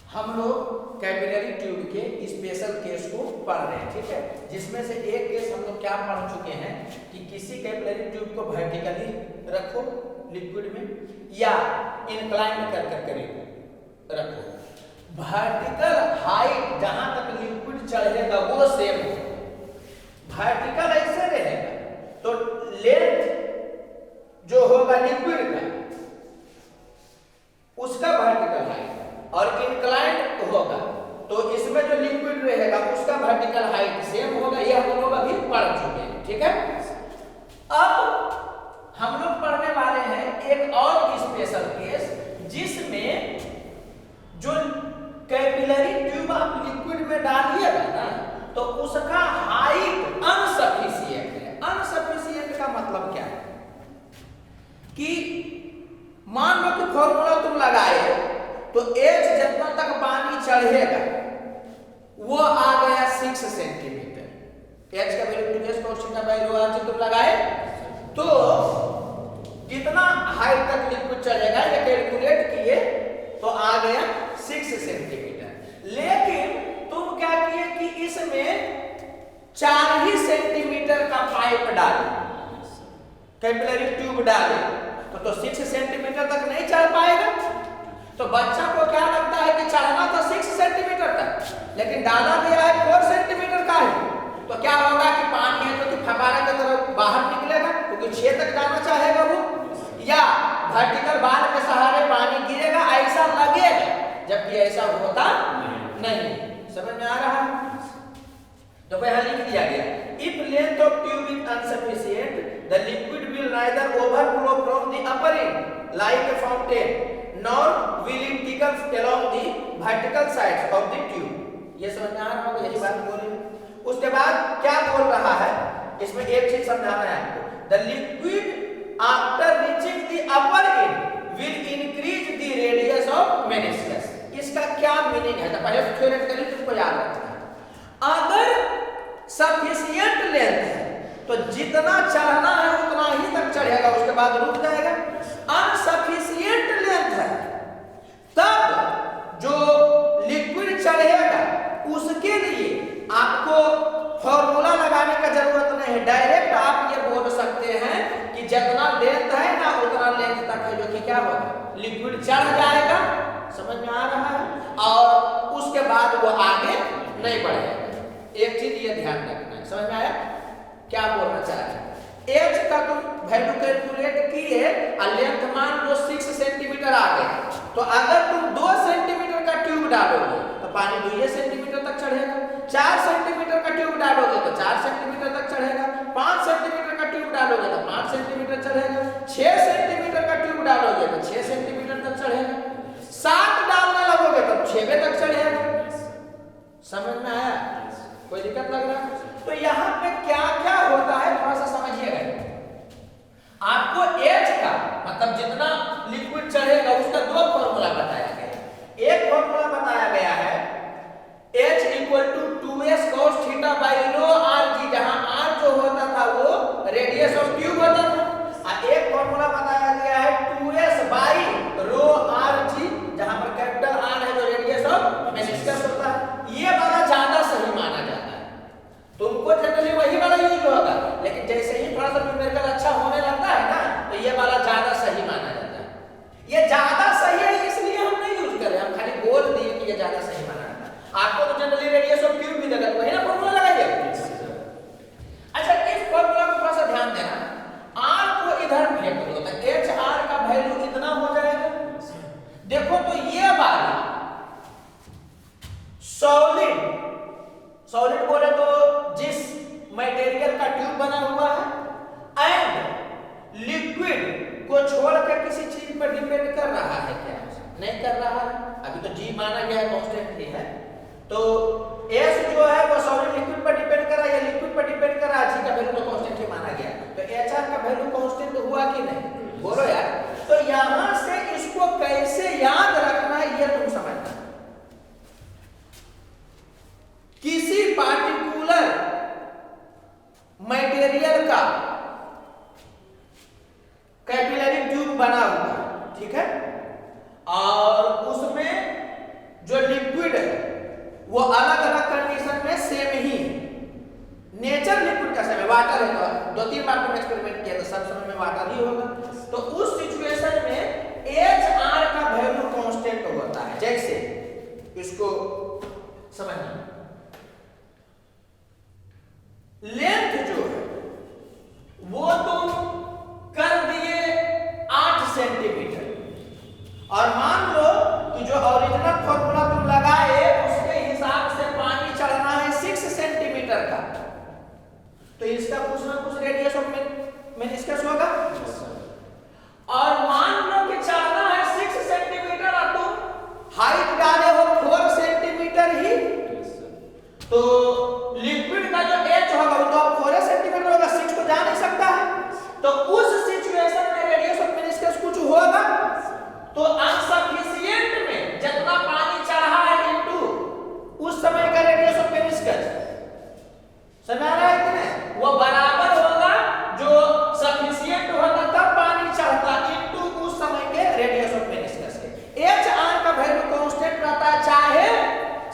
हम लोग capillary tube के स्पेशल केस को पढ़ रहे हैं, ठीक है। जिसमें से एक केस हम लोग क्या पढ़ चुके हैं कि किसी कैपिलरी ट्यूब को वर्टिकली रखो लिक्विड में या इंक्लाइन कर करीब रखो, वर्टिकल हाइट जहां तक लिक्विड चढ़ेगा वो सेम हो। वर्टिकल ऐसे रहेगा तो लेंथ जो होगा लिक्विड का उसका वर्टिकल हाइट, और इंक्लाइंड होगा तो इसमें जो लिक्विड रहेगा उसका वर्टिकल हाइट सेम होगा। ये हम लोग अभी पढ़ चुके हैं, ठीक है। अब हम लोग पढ़ने वाले हैं एक और स्पेशल केस जिसमें जो कैपिलरी ट्यूब आप लिक्विड में डालिएगा ना तो उसका हाइट अनसफिशिएंट है। अनसफिशिएंट का मतलब क्या है कि मान लो कि फॉर्मूला तुम लगाए तो H जितना तक पानी चढ़ेगा वो आ गया 6 सेंटीमीटर। H का वैल्यू टू कांस्टेंट का वैल्यू आज तुम लगाए तो कितना हाइट तक लिक्विड चढ़ेगा ये कैलकुलेट किए तो आ गया 6 सेंटीमीटर। लेकिन तुम क्या किए कि इसमें 4 ही सेंटीमीटर का पाइप डाले, कैपिलरी ट्यूब डाले तो 6 सेंटीमीटर तक नहीं चढ़ पाएगा। तो बच्चा को क्या लगता है कि चढ़ना था 6 सेंटीमीटर तक, लेकिन डाला गया है 4 सेंटीमीटर का है, तो क्या होगा कि पानी है जो कि फव्वारा की तरफ बाहर निकलेगा क्योंकि 6 तक जाना चाहेगा वो, या वर्टिकल बाल के सहारे पानी गिरेगा ऐसा लगेगा, जबकि ऐसा होता नहीं। समझ में आ रहा है? तो यहां लिख दिया गया if length of tube is insufficient the liquid will neither overflow from the upper end like a fountain nor will it trickle along the vertical sides of the tube। ये समझ में आ रहा होगा, यही बात बोले। उसके बाद क्या बोल रहा है इसमें एक चीज समझाना है आपको, the liquid after reaching the upper end will increase the radius of meniscus। इसका क्या मीनिंग है तो पहले थ्योरेटिकली तुमको याद रखना है। अगर सफिशिएंट लेंथ है तो जितना चढ़ना है उतना ही तक चढ़ेगा, उसके बाद रुक जाएगा। अनसफिशिएंट लेंथ है तब जो लिक्विड चढ़ेगा उसके लिए आपको फॉर्मूला लगाने का जरूरत नहीं है, डायरेक्ट आप ये बोल सकते हैं कि जितना लेंथ है ना उतना लेंथ तक है जो कि क्या होगा लिक्विड चढ़ जाएगा। समझ में आ रहा है? और उसके बाद वो आगे नहीं बढ़ेगा। एक चीज ये ध्यान रखना है, समझ में आया क्या बोलना चाह रहे हैं? H का तुम वैल्यू कैलकुलेट किए और लेंथ मान लो 6 सेंटीमीटर आ गया, तो अगर तुम 2 सेंटीमीटर का ट्यूब डालोगे तो पानी 2 सेंटीमीटर तक चढ़ेगा। 4 सेंटीमीटर का ट्यूब डालोगे तो 4 सेंटीमीटर तक चढ़ेगा। 5 सेंटीमीटर का ट्यूब डालोगे तो 5 सेंटीमीटर चढ़ेगा। 6 सेंटीमीटर का ट्यूब डालोगे तो 6 सेंटीमीटर तक चढ़ेगा। 7 डालने लगोगे तो 6 तक चढ़ेगा। समझ में आया? कोई दिक्कत लग रहा है? तो यहाँ पे क्या क्या होता है थोड़ा सा समझिएगा। आपको H का मतलब जितना लिक्विड चढ़ेगा उसका 2 फॉर्मूला बताया गया। एक फॉर्मूला बताया गया है H equal to 2s cos theta by rho rg, जहां r जो होता था वो रेडियस ऑफ ट्यूब होता था, और एक फॉर्मूला बताया गया है 2s बाई रो rg, जहां पर कैपिटल R है जो रेडियस ऑफ मेनिस्कस होता है। ये वाला ज्यादा सही माना जाता है, तुमको जनरली वही वाला यूज होगा, लेकिन जैसे ही थोड़ा सा न्यूमेरिकल अच्छा होने लगता है ना तो ये वाला ज्यादा सही माना जाता है। ये ज्यादा सही है इसलिए हम नहीं यूज कर रहे, हम खाली बोल दिए कि ये ज्यादा सही माना जाता है। आपको तो जनरली रेडियस ऑफ ट्यूब भी देगा, वही ना फॉर्मूला लगाइए। अच्छा, इस फॉर्मूला को थोड़ा सा ध्यान देना। R को इधर फेंक दो तो HR का वैल्यू इतना हो जाएगा। देखो तो ये वाला सॉलिड बोले तो जिस मटेरियल का ट्यूब बना हुआ है एंड लिक्विड को छोड़ कर किसी चीज पर डिपेंड कर रहा है क्या? नहीं कर रहा है। अभी तो G माना गया कांस्टेंट ही है, तो S जो है वो सॉलिड लिक्विड पर डिपेंड कर रहा है या लिक्विड पर डिपेंड कर रहा है। G का वैल्यू तो कांस्टेंट ही माना गया, तो HR का वैल्यू कांस्टेंट हुआ कि नहीं? बोलो यार। तो यहां से इसको कैसे याद रखना है ये तुम समझना। किसी पार्टिकुलर मटेरियल का कैपिलरी ट्यूब बना हुआ, ठीक है, और उसमें जो लिक्विड है वो अलग अलग कंडीशन में सेम ही नेचर लिक्विड का सेम है। वाटर है तो 2-3 बार तुम एक्सपेरिमेंट किया तो सब समय में वाटर ही होगा। तो उस सिचुएशन में एच आर का वैल्यू कांस्टेंट होता है। जैसे इसको समझना, लेंथ जो है वो तुम कर दिए 8 सेंटीमीटर और मान लो कि जो ओरिजिनल फॉर्मूला तुम लगाए उसके हिसाब से पानी चढ़ना है 6 सेंटीमीटर का, तो इसका कुछ ना कुछ रेडियस ऑफ मेनिस्कस होगा। और मान लो कि चढ़ना है 6 सेंटीमीटर और तुम हाइट डाले हो 4 सेंटीमीटर ही, तो लिक्विड का जो एच होगा वो तो 4 सेंटीमीटर होगा, 6 तो जा नहीं सकता है। तो उस सिचुएशन में रेडियस ऑफ मेनिस्कस कुछ होगा। तो अनसफिशिएंट में जितना पानी चढ़ा है इनटू उस समय का रेडियस ऑफ मेनिस्कस, समझ आ रहा है कि नहीं, वो बराबर होगा जो सफिशिएंट होता तब पानी चढ़ता इनटू उस समय के रेडियस ऑफ मेनिस्कस के। एच आर का वैल्यू कांस्टेंट रहता है, चाहे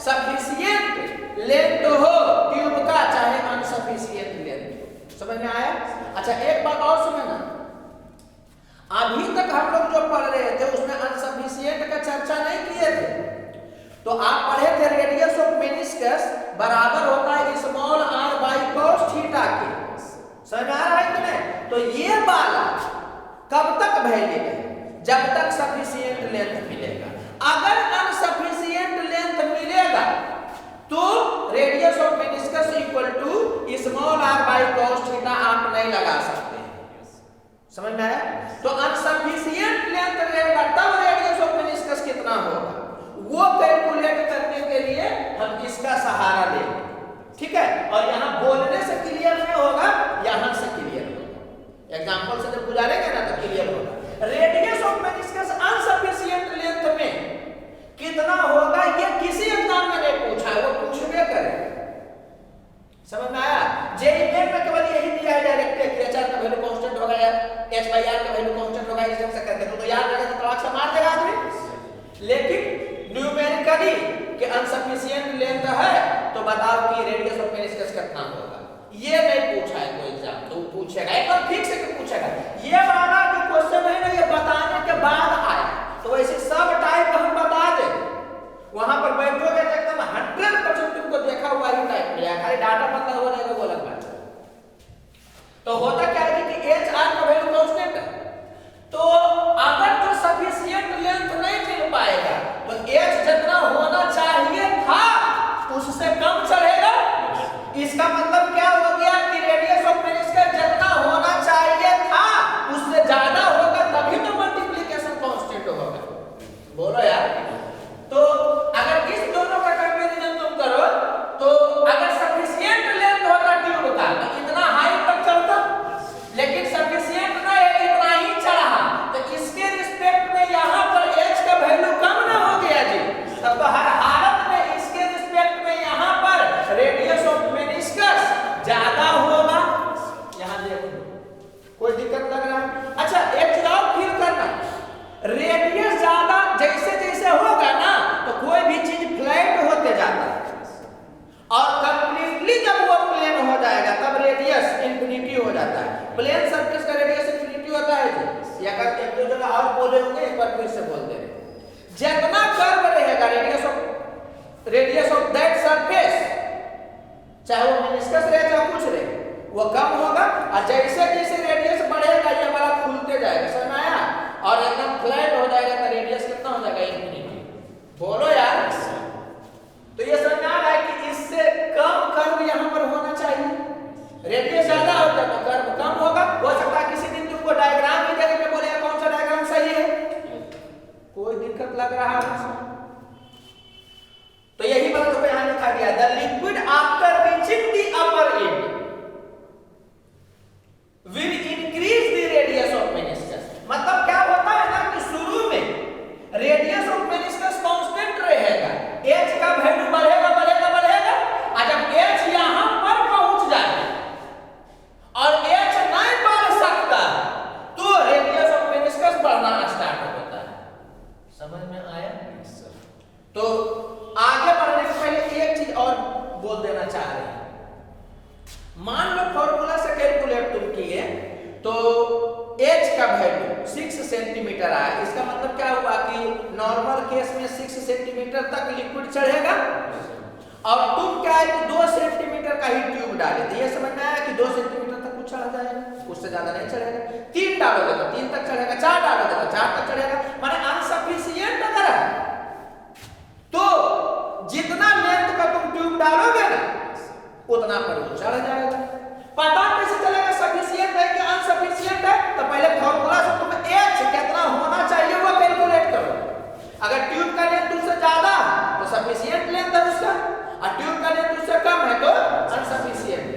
सफिशिएंट लेंथ हो ट्यूब का चाहे अनसफिशिएंट लेंथ। समझ में आया? अच्छा एक बात और समझना, अभी तक हम लोग जो पढ़ रहे थे उसमें अनसफिशिएंट का चर्चा नहीं किए थे। तो आप पढ़े थे रेडियस ऑफ मेनिस्कस बराबर होता है small r by cos theta के। समझ आ रहा है कि नहीं? तो ये वाला कब तक वैलिड है? जब तक सफिशिएंट लेंथ मिलेगा। अगर अनसफिशिएंट लेंथ मिलेगा तो radius of meniscus equal to small r by cos theta आप नहीं लगा सकते। समझ में आया? तो अनसफिशिएंट लेंथ रहेगा तब रेडियस ऑफ मेनिस्कस कितना होगा वो कैलकुलेट करने के लिए हम इसका सहारा लेंगे। ठीक है? और यहां बोलने से क्लियर नहीं होगा, यहां से क्लियर होगा। एग्जांपल से जब गुजारेंगे ना तो क्लियर होगा। रेडियस ऑफ मेनिस्कस अनसफिशिएंट लेंथ में कितना होगा ये किसी एग्जाम में नहीं पूछा है, वो पूछबे करेगा। समझ में आया? जेईई में केवल यही दिया है डायरेक्ट कि एच आर का वैल्यू कांस्टेंट होगा या एच बाई आर का वैल्यू कांस्टेंट होगा, इस ढंग से करके तो याद रहेगा, तो तड़ाक से मार देगा आदमी। लेकिन न्यूमेरिकली कि अनसफिशिएंट लेंथ है तो बताओ कि रेडियस ऑफ मेनिस्कस कितना होगा, ये नहीं पूछा है कोई एग्जाम। तो पूछेगा एकदम ठीक से कि पूछेगा। ये वाला जो क्वेश्चन है ना ये बताने के बाद आया, तो वैसे सब टाइप हम बता दे। वहां पर बैठोगे तो एकदम 100% तुमको देखा हुआ ही टाइप मिलेगा, खाली डाटा मतलब हो जाएगा वो अलग बात। तो होता क्या है कि एच आर का वैल्यू कांस्टेंट है, तो अगर जो सफिशिएंट लेंथ नहीं मिल पाएगा तो एच जितना होना चाहिए था उससे कम चढ़ेगा। इसका मतलब क्या हो गया कि रेडियस ऑफ मेनिस्कस जितना होना चाहिए था उससे ज्यादा होगा, तभी तो मल्टीप्लिकेशन कांस्टेंट होगा। बोलो यार। तो अगर इस दोनों का कंपैरिजन तुम करो तो अगर सफिशिएंट लेंथ होता ट्यूब का तो इतना हाई तक चलता, लेकिन सफिशिएंट ना इतना ही चढ़ा, तो इसके रिस्पेक्ट में यहां पर एच का वैल्यू कम ना हो गया जी। तब तो हर हालत में इसके रिस्पेक्ट में यहां पर रेडियस ऑफ मेनिस्कस ज्यादा होगा। यहां देखो कोई दिक्कत लग रहा है? अच्छा एक चीज और फील करना, रेडियस ज्यादा जैसे जैसे होगा ना तो कोई भी चीज फ्लैट होते जाता है और कंप्लीटली जब वो प्लेन हो जाएगा तब रेडियस इंफिनिटी हो जाता है। प्लेन सरफेस का रेडियस इंफिनिटी होता है जी। या अगर एक दो जगह और बोले होंगे एक बार फिर से बोल दे रहे, जितना कर्व रहेगा रेडियस ऑफ दैट सरफेस, चाहे वो मेनिस्कस रहे चाहे कुछ रहे, वो कम होगा। और जैसे जैसे रेडियस बढ़ेगा ये वाला खुलते जाएगा। समझ में आया? और एकदम फ्लैट हो जाएगा तो रेडियस कितना हो जाएगा? इंफिनिटी। बोलो यार। तो ये समझ में आ रहा है कि इससे कम कर्व यहां पर होना चाहिए। रेडियस ज्यादा होता है तो कर्व कम होगा। हो सकता है किसी दिन तुमको डायग्राम भी देने के बोले कौन सा डायग्राम सही है, कोई दिक्कत लग रहा है? तो यही बात तो यहां लिखा गया, the liquid after reaching the upper and will increase the radius of meniscus. मतलब क्या होता है ना कि शुरू में रेडियस ऑफ मेनिस्कस कांस्टेंट रहेगा, एच का वैल्यू बढ़ेगा बढ़ेगा बढ़ेगा, और जब एच यहां पर पहुंच जाए और एच नहीं बढ़ सकता तो रेडियस ऑफ मेनिस्कस बढ़ना स्टार्ट होता है। समझ में आया? तो चाह रहे हैं। मान लो फॉर्मूला से कैलकुलेट तुम किए तो h का वैल्यू 6 सेंटीमीटर आया। इसका मतलब क्या हुआ कि नॉर्मल केस में 6 सेंटीमीटर तक लिक्विड चढ़ेगा और तुम क्या है कि 2 सेंटीमीटर का ही ट्यूब डाले। तो ये समझ में आया कि 2 सेंटीमीटर तक कुछ चढ़ा जाएगा, उससे ज्यादा नहीं चढ़ेगा। 3 डालोगे तो 3 तक चढ़ेगा, 4 डालोगे तो 4 तक चढ़ेगा। माने अनसफिशिएंट अगर है तो जितना लेंथ का तुम ट्यूब डालोगे ना उतना पर वो चढ़ जाएगा। पता कैसे चलेगा सफिशिएंट है कि अनसफिशिएंट है? तो पहले फॉर्मूला से तुम h कितना होना चाहिए वो कैलकुलेट करो। अगर ट्यूब का लेंथ उससे ज्यादा तो सफिशिएंट लेंथ है उसका, और ट्यूब का लेंथ उससे कम है तो अनसफिशिएंट है।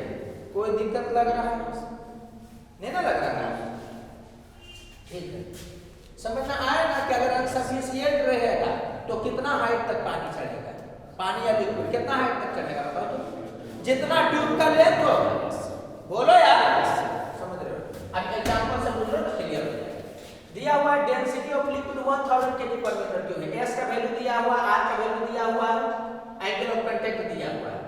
कोई दिक्कत लग रहा है? नहीं ना लग रहा है? ठीक है, समझ में आया ना कि अगर अनसफिशिएंट रहेगा तो कितना हाइट तक पानी चढ़ेगा, पानी या लिक्विड कितना हाइट तक चढ़ेगा बताओ तो? जितना ट्यूब का लेंथ होगा। बोलो यार, समझ रहे हो? अब एग्जांपल से बोलो ना, क्लियर हो जाएगा। दिया हुआ है डेंसिटी ऑफ लिक्विड 1000 kg पर मीटर क्यूब है। s का वैल्यू दिया हुआ है, r का वैल्यू दिया हुआ है, एंगल ऑफ कांटेक्ट दिया हुआ है।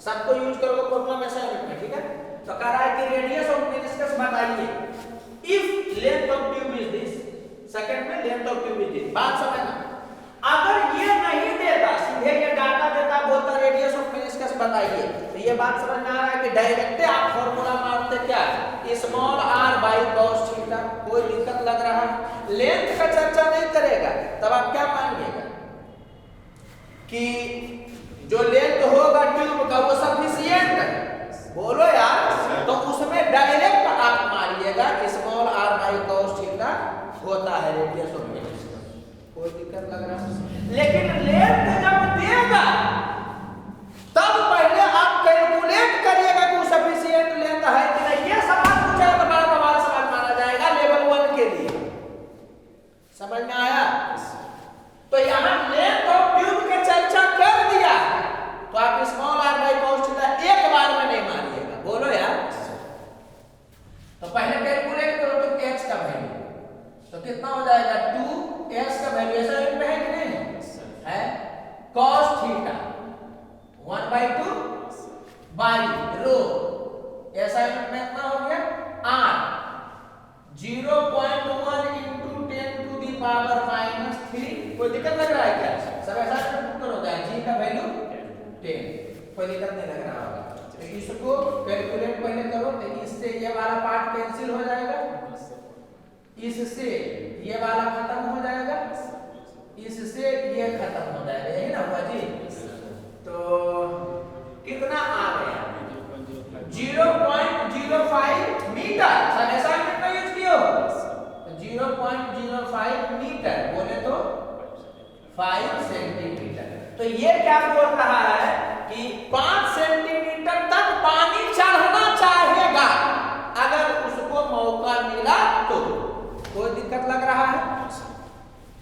सबको यूज करोगे फॉर्मूला में असाइनमेंट में, ठीक है? तो कह रहा है कि रेडियस ऑफ मेनिस्कस बताइए। If length of tube is this, second में length of tube is this. बात समझना, अगर ये नहीं देता, सीधे ये डाटा देता, बोलता रेडियस ऑफ मेनिस्कस बताइए, तो ये बात समझ में आ रहा है कि डायरेक्ट आप फॉर्मूला मारते क्या, small r by cos theta. कोई दिक्कत लग रहा है? लेंथ का चर्चा नहीं करेगा तब आप क्या मानिएगा कि जो लेंथ होगा ट्यूब का वो सफिशिएंट है। बोलो यार, तो उसमें डायरेक्ट आप मारिएगा small r by cos theta होता है रेडियस ऑफ मेनिस्कस। कोई दिक्कत लग रहा है? लेकिन लेंथ जब देगा तब पहले आप कैलकुलेट करिएगा कि सफिशिएंट लेंथ है कि नहीं। ये सवाल पूछा तो बड़ा बवाल सवाल माना जाएगा लेवल 1 के लिए। समझ में आया? तो यहां लेंथ ऑफ ट्यूब की चर्चा कर दिया तो आप small r by cos theta एक बार में नहीं मारिएगा। बोलो यार, तो पहले कैलकुलेट करो तो h का वैल्यू तो कितना हो जाएगा, 2s का वैल्यू ऐसा में है कि नहीं है, cos थीटा 1/2 बाई रो, ऐसा में कितना हो गया r 0.1 into 10 to the power -3। कोई दिक्कत लग रहा है क्या? सब ऐसा पुट हो जाए, g का वैल्यू 10, कोई दिक्कत नहीं लग रहा होगा। तो इसको कैलकुलेट पहले करो, तो इससे ये वाला पार्ट कैंसिल हो जाएगा, इससे ये वाला खत्म हो जाएगा, इससे ये खत्म हो जाएगा, यही ना हुआ जी? तो कितना आ गया 0.05 मीटर। सब ऐसा कितना यूज किया, 0.05 मीटर बोले तो 5 सेंटीमीटर। तो ये क्या बोल रहा है कि 5 सेंटीमीटर तक पानी चढ़ना चाहेगा अगर उसको मौका मिला तो। कोई दिक्कत लग रहा है?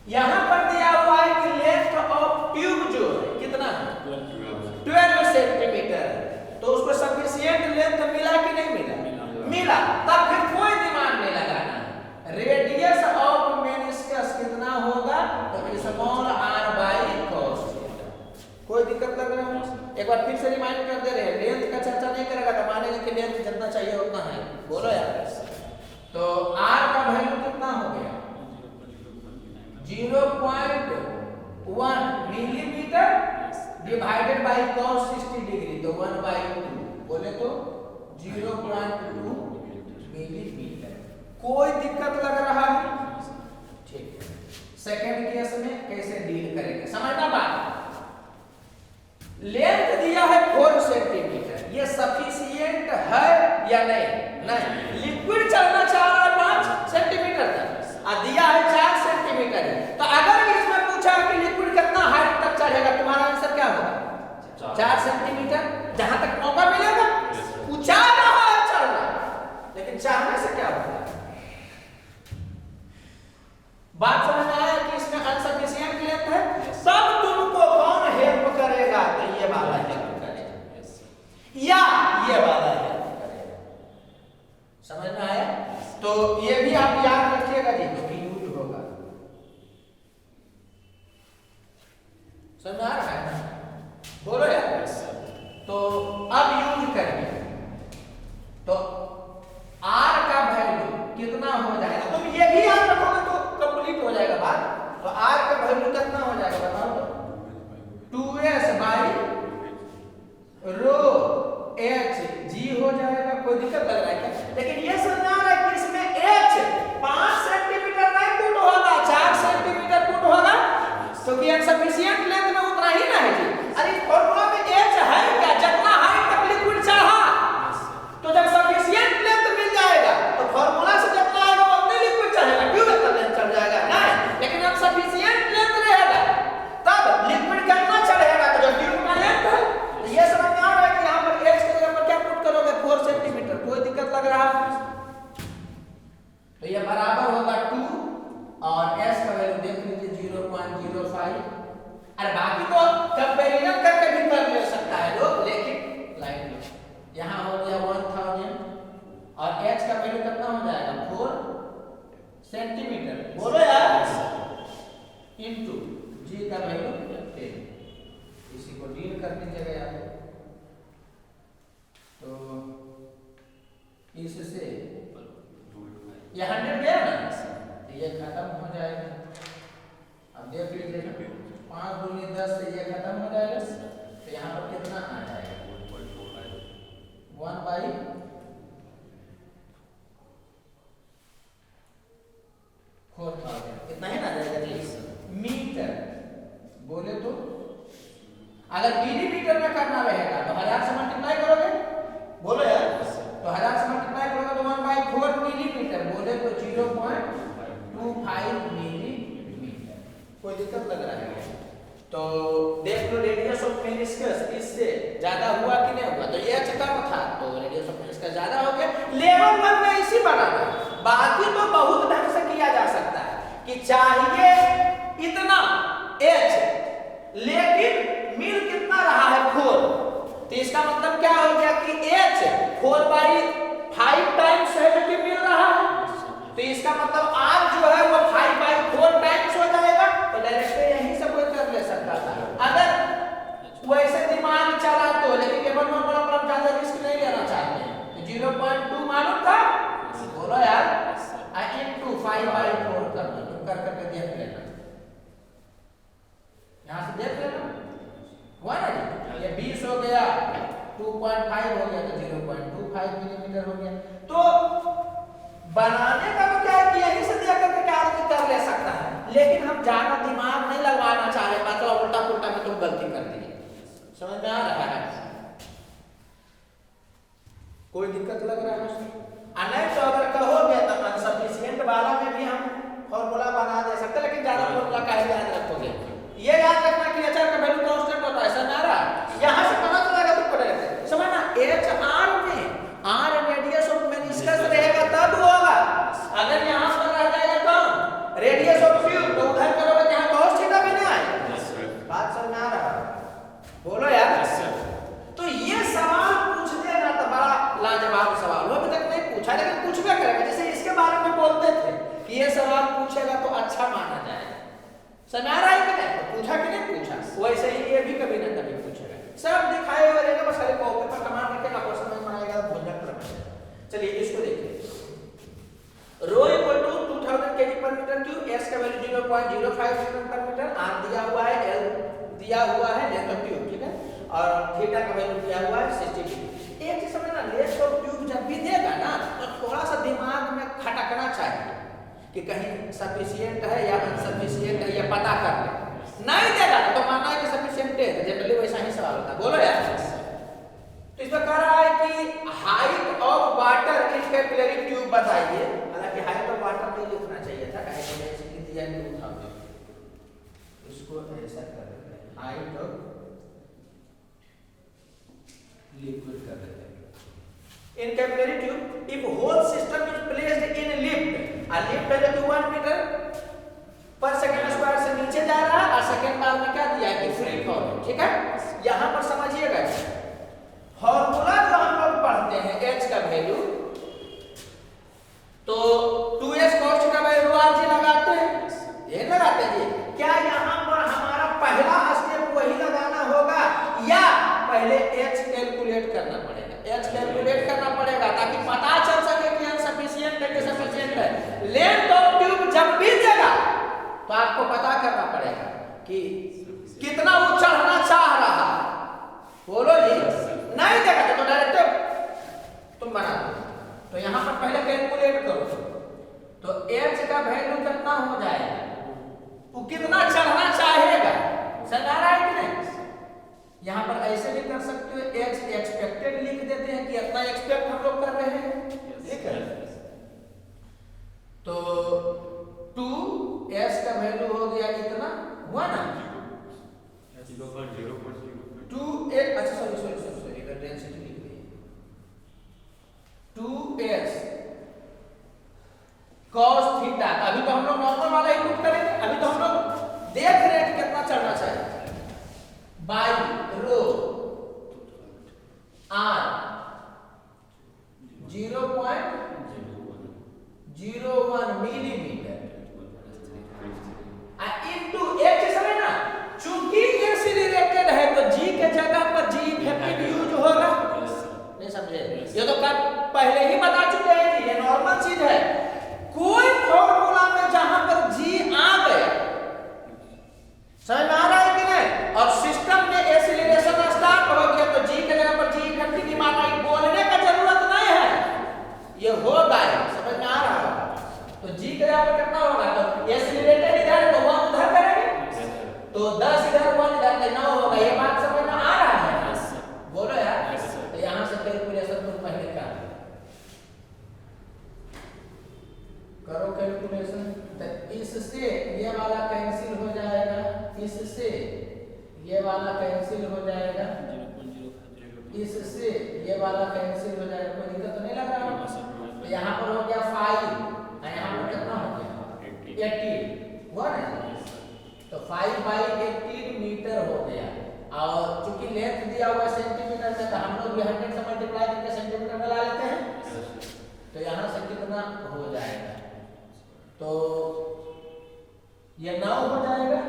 यहां पर दिया हुआ है कि लेंथ ऑफ ट्यूब जो है कितना है, 12 सेंटीमीटर। तो उसको सफिशिएंट लेंथ मिला कि नहीं मिला? मिला। तब फिर कोई दिमाग नहीं लगाना है। रेडियस ऑफ मेनिस्कस कितना होगा, तो small r by cos theta. कोई दिक्कत लग रहा है? एक बार फिर से रिमाइंड कर दे रहे हैं, लेंथ का चर्चा नहीं करेगा तो मानेंगे कि लेंथ जितना चाहिए उतना है। बोलो यार, तो r का वैल्यू कितना हो गया, 0.1 millimetre divided by cos 60 degree, तो 1/2 बोले तो 0.2 मिलीमीटर। कोई दिक्कत लग रहा है? ठीक है, सेकंड केस में कैसे डील करेंगे समझना बात। लेंथ दिया है 4 सेंटीमीटर, ये सफिशिएंट है या नहीं? नहीं। लिक्विड चलना चाह रहा है 5 सेंटीमीटर तक और दिया है 4 सेंटीमीटर। तो अगर इसमें पूछा कि लिक्विड कितना हाइट तक चढ़ेगा, तुम्हारा आंसर क्या होगा? 4 सेंटीमीटर। जहां तक मौका मिलेगा पूछा रहा है चढ़ना, लेकिन चाहने से क्या होगा? बात समझ में आया कि इसमें अनसफिशिएंट लेंथ है, सब तुमको कौन हेल्प करेगा? तो ये वाला हेल्प करेगा या ये वाला हेल्प करेगा। समझ में आया? तो ये भी आप याद रखिएगा जी, क्योंकि यूज होगा। समझ आ रहा है ना? बोलो यार, तो अब यूज करिए, तो R का वैल्यू कितना हो जाएगा, तुम ये भी याद रखोगे तो कंप्लीट हो जाएगा बात। तो R का वैल्यू कितना हो जाएगा बताओ तो 2s by rho h g हो जाएगा। कोई दिक्कत लग रहा है क्या? लेकिन ये समझना है कि इसमें h 5 सेंटीमीटर नहीं पुट होगा, 4 सेंटीमीटर पुट होगा, क्योंकि इनसफिशिएंट लेंथ में उतना ही ना है जी। अरे फॉर्मूला में h है क्या, जितना हाइट तक लिक्विड चढ़ा, तो जब सफिशिएंट लेंथ मिल जाएगा तो फॉर्मूला से जितना आएगा उतने लिक्विड चढ़ेगा, ट्यूब का लेंथ चढ़ जाएगा नहीं। लेकिन अब सफिशिएंट लेंथ रहेगा तब लिक्विड कितना चढ़ेगा, तो जो ट्यूब का लेंथ है। तो ये समझ में आ रहा है कि यहाँ पर h के जगह पर क्या पुट करोगे 4 सेंटीमीटर। कोई दिक्कत लग रहा है? तो ये बराबर होगा 2 और s का वैल्यू देख लीजिए 0.05। अरे बाकी तो कंपैरिजन करके भी कर ले सकता है लोग, लेकिन लाइन लो यहाँ हो गया 1000 और h का वैल्यू कितना हो जाएगा 4 सेंटीमीटर, बोलो यार, इनटू g का वैल्यू 10। इसी को डील कर दीजिएगा यार। तो इससे ये 100 गया ना, तो ये खत्म हो जाएगा। अब देख लीजिए 5 दूनी 10 से ये खत्म हो जाएगा, तो यहाँ पर कितना आ जाएगा 1/4000 कितना ही ना जाएगा मीटर। बोले तो अगर मिलीमीटर में करना रहेगा तो 1000 से मल्टीप्लाई करोगे, बोलो यार, तो 1000 से मल्टीप्लाई करोगे तो 1/4 मिलीमीटर, बोले तो 0.25 मिलीमीटर। कोई दिक्कत लग रहा है? तो देख लो रेडियस ऑफ मेनिस्कस इससे ज्यादा हुआ कि नहीं हुआ, तो ये h कम था तो रेडियस ऑफ मेनिस्कस ज्यादा हो गया। लेवल 1 में इसी बनाना, बाकी तो बहुत ढंग से किया जा सकता है कि चाहिए इतना h लेकिन मिल कितना रहा है 4, तो इसका मतलब क्या हो गया कि h 4/5 टाइम्स है जो कि मिल रहा है, तो इसका मतलब r जो है वो 5/4 टाइम्स हो जाएगा। तो डायरेक्ट यहीं से कोई कर ले सकता था अगर वैसे दिमाग चला तो, लेकिन केवल हम ज्यादा रिस्क नहीं लेना चाहते हैं, तो 0.2 मालूम था, बोलो यार, इनटू 5/4 कर करके देख लेना, यहाँ से देख लेना हुआ ना जी। ये 20 हो गया, 2.5 हो गया तो 0.25 मिलीमीटर हो गया। तो बनाने का तो क्या है कि यहीं से देख करके क्या आदमी कर ले सकता है, लेकिन हम ज्यादा दिमाग नहीं लगवाना चाह रहे, मतलब उल्टा पुल्टा में तुम गलती कर दी। समझ में आ रहा है? कोई दिक्कत लग रहा है उसमें? नहीं तो अगर कहोगे तो अनसफिशिएंट वाला में भी हम फॉर्मूला बना दे सकते, लेकिन ज्यादा फॉर्मूला काहे याद रखोगे? ये याद रखना कि h का वैल्यू कांस्टेंट होता है, समझ आ रहा है? यहां से पता चलेगा तुमको डायरेक्ट समझना, h r में r रेडियस ऑफ मेनिस्कस रहेगा तब होगा, अगर यहां पर रह जाएगा कौन रेडियस ऑफ ट्यूब, तो उधर करोगे जहां cos थीटा भी ना आए। बात समझ में आ रहा है? बोलो यार। तो ये सवाल पूछ देना तो बड़ा लाजवाब सवाल हो, अभी तक नहीं पूछा लेकिन पूछबे करेगा। जैसे इसके बारे में बोलते थे कि ये सवाल पूछेगा तो अच्छा माना जाएगा, समझ आ रहा है कि नहीं? तो पूछा कि नहीं पूछा, वैसे ही ये भी कभी ना कभी पूछेगा। सब दिखाए हुए रहेगा, बस खाली कॉपी पर कमांड रखेगा, क्वेश्चन में आएगा तो भूल जाएगा। चलिए इसको देखिए, रो इक्वल टू 2000 kg पर मीटर क्यूब, s का वैल्यू 0.05 न्यूटन पर मीटर, r दिया हुआ है, l दिया हुआ है लेंथ ऑफ ट्यूब, ठीक है, और थीटा का वैल्यू दिया हुआ है 60 डिग्री। एक चीज समझना, लेंथ ऑफ ट्यूब जब भी देगा ना तो थोड़ा सा दिमाग में खटकना चाहिए कि कहीं सफिशिएंट है या अनसफिशिएंट है, ये पता कर ले। नहीं देगा तो मानना है कि सफिशिएंट है, जनरली वैसा ही सवाल होता है। बोलो यार। तो इसमें कह रहा है कि height of water in capillary tube बताइए, हालांकि हाइट ऑफ वाटर नहीं लिखना चाहिए था, कहीं तो ऐसे लिख दिया 2000, इसको ऐसा कर देते हैं हाइट ऑफ लिक्विड कर देते हैं in capillary tube if whole system is placed in lift, आ लिफ्ट है जो 1 मीटर पर सेकंड स्क्वायर से नीचे जा रहा है, और सेकंड बार में क्या दिया है कि फ्री फॉल, ठीक है। यहां पर समझिएगा फॉर्मूला जो हम लोग पढ़ते हैं h का वैल्यू, तो 2s cos का वैल्यू rg लगाते हैं, ये लगाते हैं। क्या यहां पर हमारा पहला स्टेप वही लगाना होगा या पहले h के एच का वैल्यू कितना हो जाएगा, वो कितना चढ़ना चाहेगा, समझ आ रहा है कि नहीं। यहाँ पर ऐसे भी कर सकते हो, एच एक्सपेक्टेड लिख देते हैं कि इतना एक्सपेक्ट हम लोग कर रहे हैं, ठीक है। तो 2s का वैल्यू हो गया इतना, हुआ ना 2s, अच्छा सॉरी इधर डेंसिटी लिख दी 2s cos थीटा। अभी तो हम लोग नॉर्मल वाला ही पुट करेंगे, अभी तो हम लोग देख रहे हैं कि कितना चढ़ना चाहिए, by rho r 0.01 millimetre into h समय ना, चूंकि एक्सीलरेटेड है तो g के जगह पर g इफेक्टिव यूज होगा, नहीं समझे, ये तो पहले ही बता चुके हैं कि ये नॉर्मल चीज है। कोई फॉर्मूला में जहां पर g आ गया, समझ में आ रहा है कि नहीं, और सिस्टम में एक्सीलरेशन स्टार्ट हो गया तो g के जगह पर g इफेक्टिव की मात्रा बोलने का जरूरत नहीं है, ये होगा, समझ में आ रहा है। तो g के जगह पर कितना होगा, तो एक्सीलरेटेड इधर तो 1 उधर करेंगे, तो 10 इधर 1 इधर 9 होगा, ये बात समझ में आ रहा है, बोलो यार। तो यहां से कैलकुलेशन तुम पहले कर करो कैलकुलेशन, तो इससे ये वाला कैंसिल हो जाएगा, इससे ये वाला कैंसिल हो जाएगा, इससे ये वाला कैंसिल हो जाएगा, कोई दिक्कत तो नहीं लग रहा। तो यहाँ पर हो गया 5, यहाँ पर कितना हो गया 18 हुआ ना, तो 5/18 मीटर हो गया। और चूंकि लेंथ दिया हुआ सेंटीमीटर में, तो हम लोग 100 से मल्टीप्लाई करके सेंटीमीटर में ला लेते हैं, तो यहाँ से कितना हो जाएगा, तो ये 9 हो जाएगा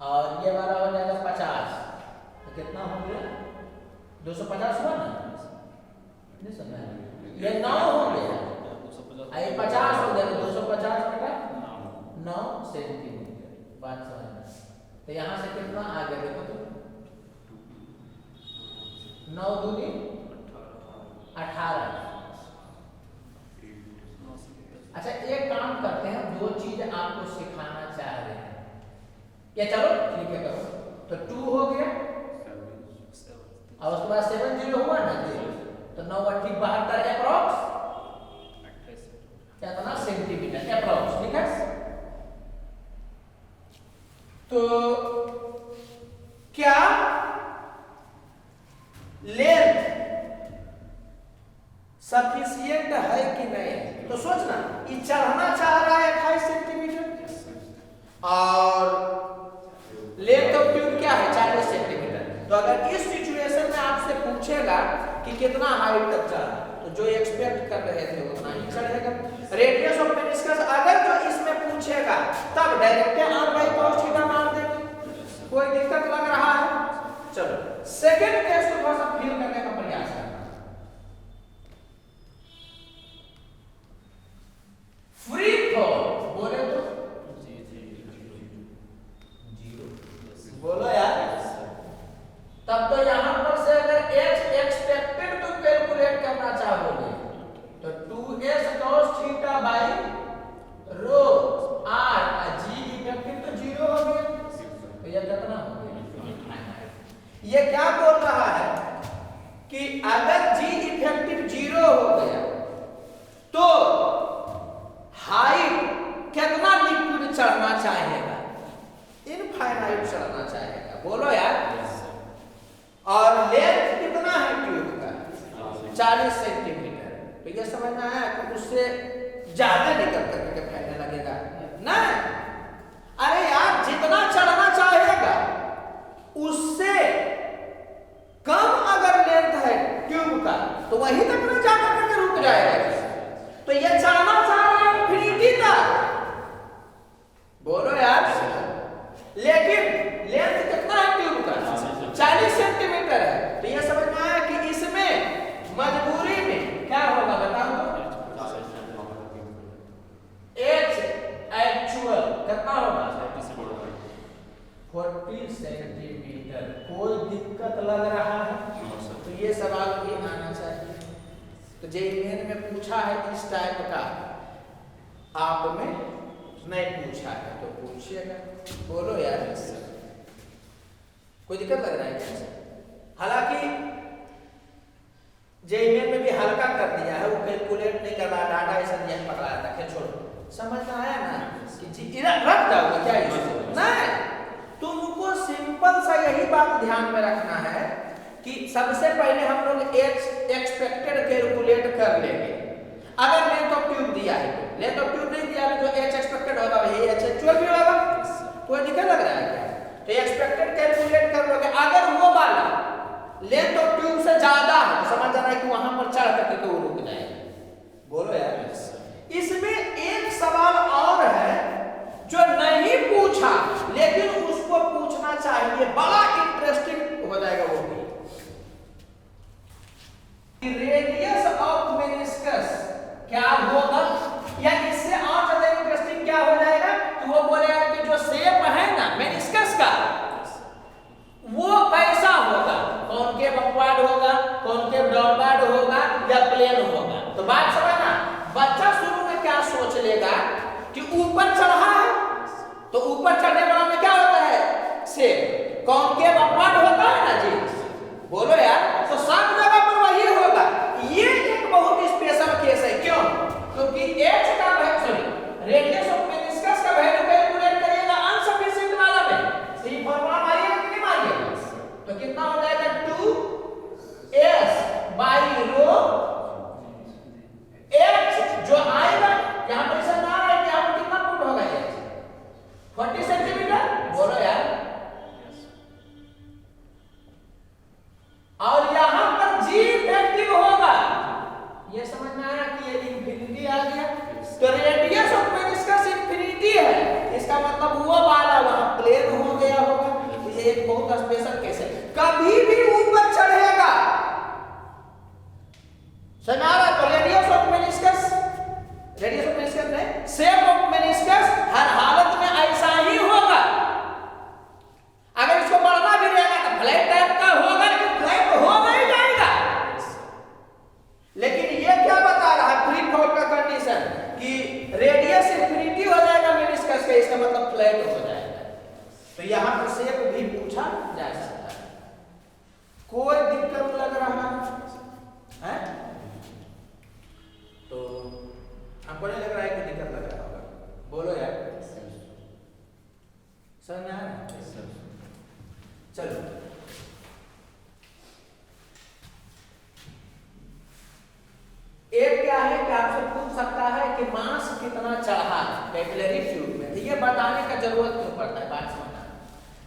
और ये वाला हो जाएगा 50, तो कितना हो गया 250 हुआ ना, नहीं समझा, ये 9 हो गया, ये 50 हो गया, तो 250 बटा 9 सेंटीमीटर, बात समझना। तो यहाँ से कितना आ गया देखो तो 9 दूनी 18। अच्छा एक काम करते हैं, दो चीज आपको सिखाना चाह रहे हैं, क्या चलो ठीक है करो, तो 2 हो गया और उसके बाद 70 हुआ ना जी, तो 9 8 72 अप्रॉक्स कितना सेंटीमीटर अप्रॉक्स, ठीक है। तो क्या लेंथ सफिशिएंट है कि नहीं, तो सोचना, ये चढ़ना चाह रहा है 28 सेंटीमीटर और लेंथ ऑफ ट्यूब क्या है 40 सेंटीमीटर। तो अगर इस सिचुएशन में आपसे पूछेगा कि कितना हाइट तक चढ़ा, तो जो एक्सपेक्ट कर रहे थे उतना ही चढ़ेगा। रेडियस ऑफ मेनिस्कस अगर जो इसमें पूछेगा तब डायरेक्ट r/cos थीटा मार देंगे, कोई दिक्कत लग रहा है। चलो सेकंड केस को थोड़ा सा फील करने का प्रयास करना। फ्री फॉल बोले तो बोलो यार, तब तो यहां पर से अगर h एक्सपेक्टेड तो कैलकुलेट करना चाहोगे तो 2s cos theta by rho r, g effective तो 0 हो गया, तो ये कितना हो गया, ये क्या बोल रहा है कि अगर g इफेक्टिव 0 हो गया तो हाइट कितना लिक्विड चढ़ना चाहेगा, इनफाइनाइट चढ़ना चाहेगा, बोलो यार। और लेंथ कितना है ट्यूब का 40 सेंटीमीटर, तो ये समझ में आया कि उससे ज्यादा निकल करके फैलने लगेगा ना। अरे यार जितना चढ़ना चाहेगा उससे कम अगर लेंथ है ट्यूब का तो वही तक में जाकर के रुक जाएगा, तो ये चढ़ना चाह रहा है इंफिनिटी तक, बोलो यार। लेकिन लेंथ कितना है ट्यूब का 40 सेंटीमीटर है, तो ये समझ में आया कि इसमें मजबूरी में क्या होगा बताओ तो, h एक्चुअल कितना होगा 40 सेंटीमीटर। कोई दिक्कत लग रहा है तो ये सवाल भी आना चाहिए। तो जे में पूछा है इस टाइप का आप में नहीं पूछा है तो पूछिएगा। बोलो यार, कोई दिक्कत लग रहा है क्या? हालांकि जेईई में भी हल्का कर दिया है, वो कैलकुलेट नहीं कर रहा, डाटा ऐसा दिया है, पकड़ा था। खैर छोड़ो, समझ में आया ना कि जी इधर रख जाओगे क्या नहीं, तुमको सिंपल सा यही बात ध्यान में रखना है कि सबसे पहले हम लोग एक्सपेक्टेड कैलकुलेट कर लेंगे। अगर लेंथ ऑफ ट्यूब दिया है तो, लेंथ ऑफ ट्यूब नहीं दिया है तो एच एक्सपेक्टेड होगा, वही एच एक्चुअल भी होगा। कोई दिक्कत लग रहा है क्या? तो एक्सपेक्टेड कैलकुलेट कर लोगे। अगर वो वाला लेंथ ऑफ ट्यूब से ज्यादा है तो समझ जाना है कि वहां पर चढ़ करके तो वो रुक जाएगा। बोलो यार। इसमें एक सवाल और है जो नहीं पूछा लेकिन उसको पूछना चाहिए, बड़ा इंटरेस्टिंग हो जाएगा वो भी। रेडियस ऑफ मेनिस्कस क्या होगा, या इससे और ज्यादा इंटरेस्टिंग क्या हो जाएगा कि वो बोलेगा कि जो शेप है ना मेनिस्कस का वो कैसा होगा, कॉनकेव अपवर्ड होगा, कॉनकेव डाउनवर्ड होगा या प्लेन होगा। तो बात समझना, बच्चा शुरू में क्या सोच लेगा कि ऊपर चढ़ा है तो ऊपर चढ़ने वाला में क्या होता है, शेप कॉनकेव अपवर्ड होता है ना जी। बोलो यार, तो सब जगह पर वही होगा। ये एक बहुत स्पेशल केस है। क्यों? क्योंकि h का रेडियस ऑफ मेनिस्कस का वैल्यू कैलकुलेट करिएगा अनसफिशिएंट वाला में, तो ये फॉर्मूला मारिएगा कि नहीं मारिएगा? तो कितना हो जाएगा 2s बाई रो h जो आएगा यहां पर ऐसा ना है कि यहां पर कितना फुट होगा h 40 सेंटीमीटर। बोलो यार, और यहां पर g इफेक्टिव होगा। ये समझ में आया कि ये इंफिनिटी आ गया। तो रेडियस ऑफ मेनिस्कस इंफिनिटी है, इसका मतलब वो वाला वहां प्लेन हो गया होगा। ये एक बहुत स्पेशल केस है। कभी भी ऊपर चढ़ेगा सनारा तो रेडियस ऑफ मेनिस्कस नहीं, शेप ऑफ मेनिस्कस हर हालत में ऐसा ही होगा। अगर इसको बढ़ना भी रहेगा तो फ्लैट टाइप का होगा, लेकिन फ्लैट होगा ही जाएगा। लेकिन ये क्या बता रहा है फ्री फॉल का कंडीशन कि रेडियस इंफिनिटी हो जाएगा मेनिस्कस का, इसका मतलब फ्लैट हो जाएगा। तो यहां पर शेप भी पूछा जा सकता है। कोई दिक्कत लग रहा है? तो हमको नहीं लग रहा है कि दिक्कत लग रहा होगा। बोलो यार, समझ में आया? चलो एक क्या है कि आपसे पूछ सकता है कि मास कितना चढ़ा है कैपिलरी ट्यूब में, तो ये बताने का जरूरत क्यों पड़ता है? बात समझना।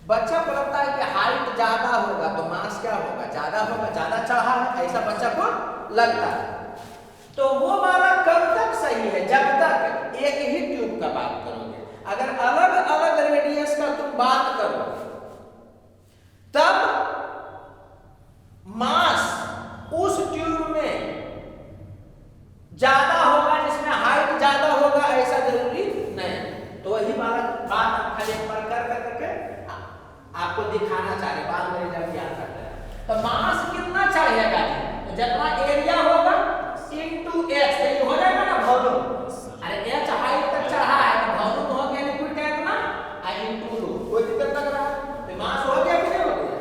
बच्चा को लगता है कि हाइट ज्यादा होगा तो मास क्या होगा, ज्यादा होगा, ज्यादा चढ़ा है, ऐसा बच्चा को लगता है। तो वो वाला कब तक सही है? जब तक एक ही ट्यूब का बात करोगे। अगर अलग अलग रेडियस का तुम बात करो तब मास उस ट्यूब में ज्यादा होगा जिसमें हाइट ज्यादा होगा, ऐसा जरूरी नहीं। तो वही वाला बात हम खाली एक बार कर करके आपको दिखाना चाह रहे, बाद में जब याद करते हैं। तो मास कितना चढ़ेगा, तो जितना एरिया होगा इनटू h, तो ये हो जाएगा ना वॉल्यूम। अरे h हाइट तक चढ़ा है तो वॉल्यूम हो गया लिक्विड का इतना इनटू रो। कोई दिक्कत लग रहा है? तो मास हो गया कि नहीं हो गया?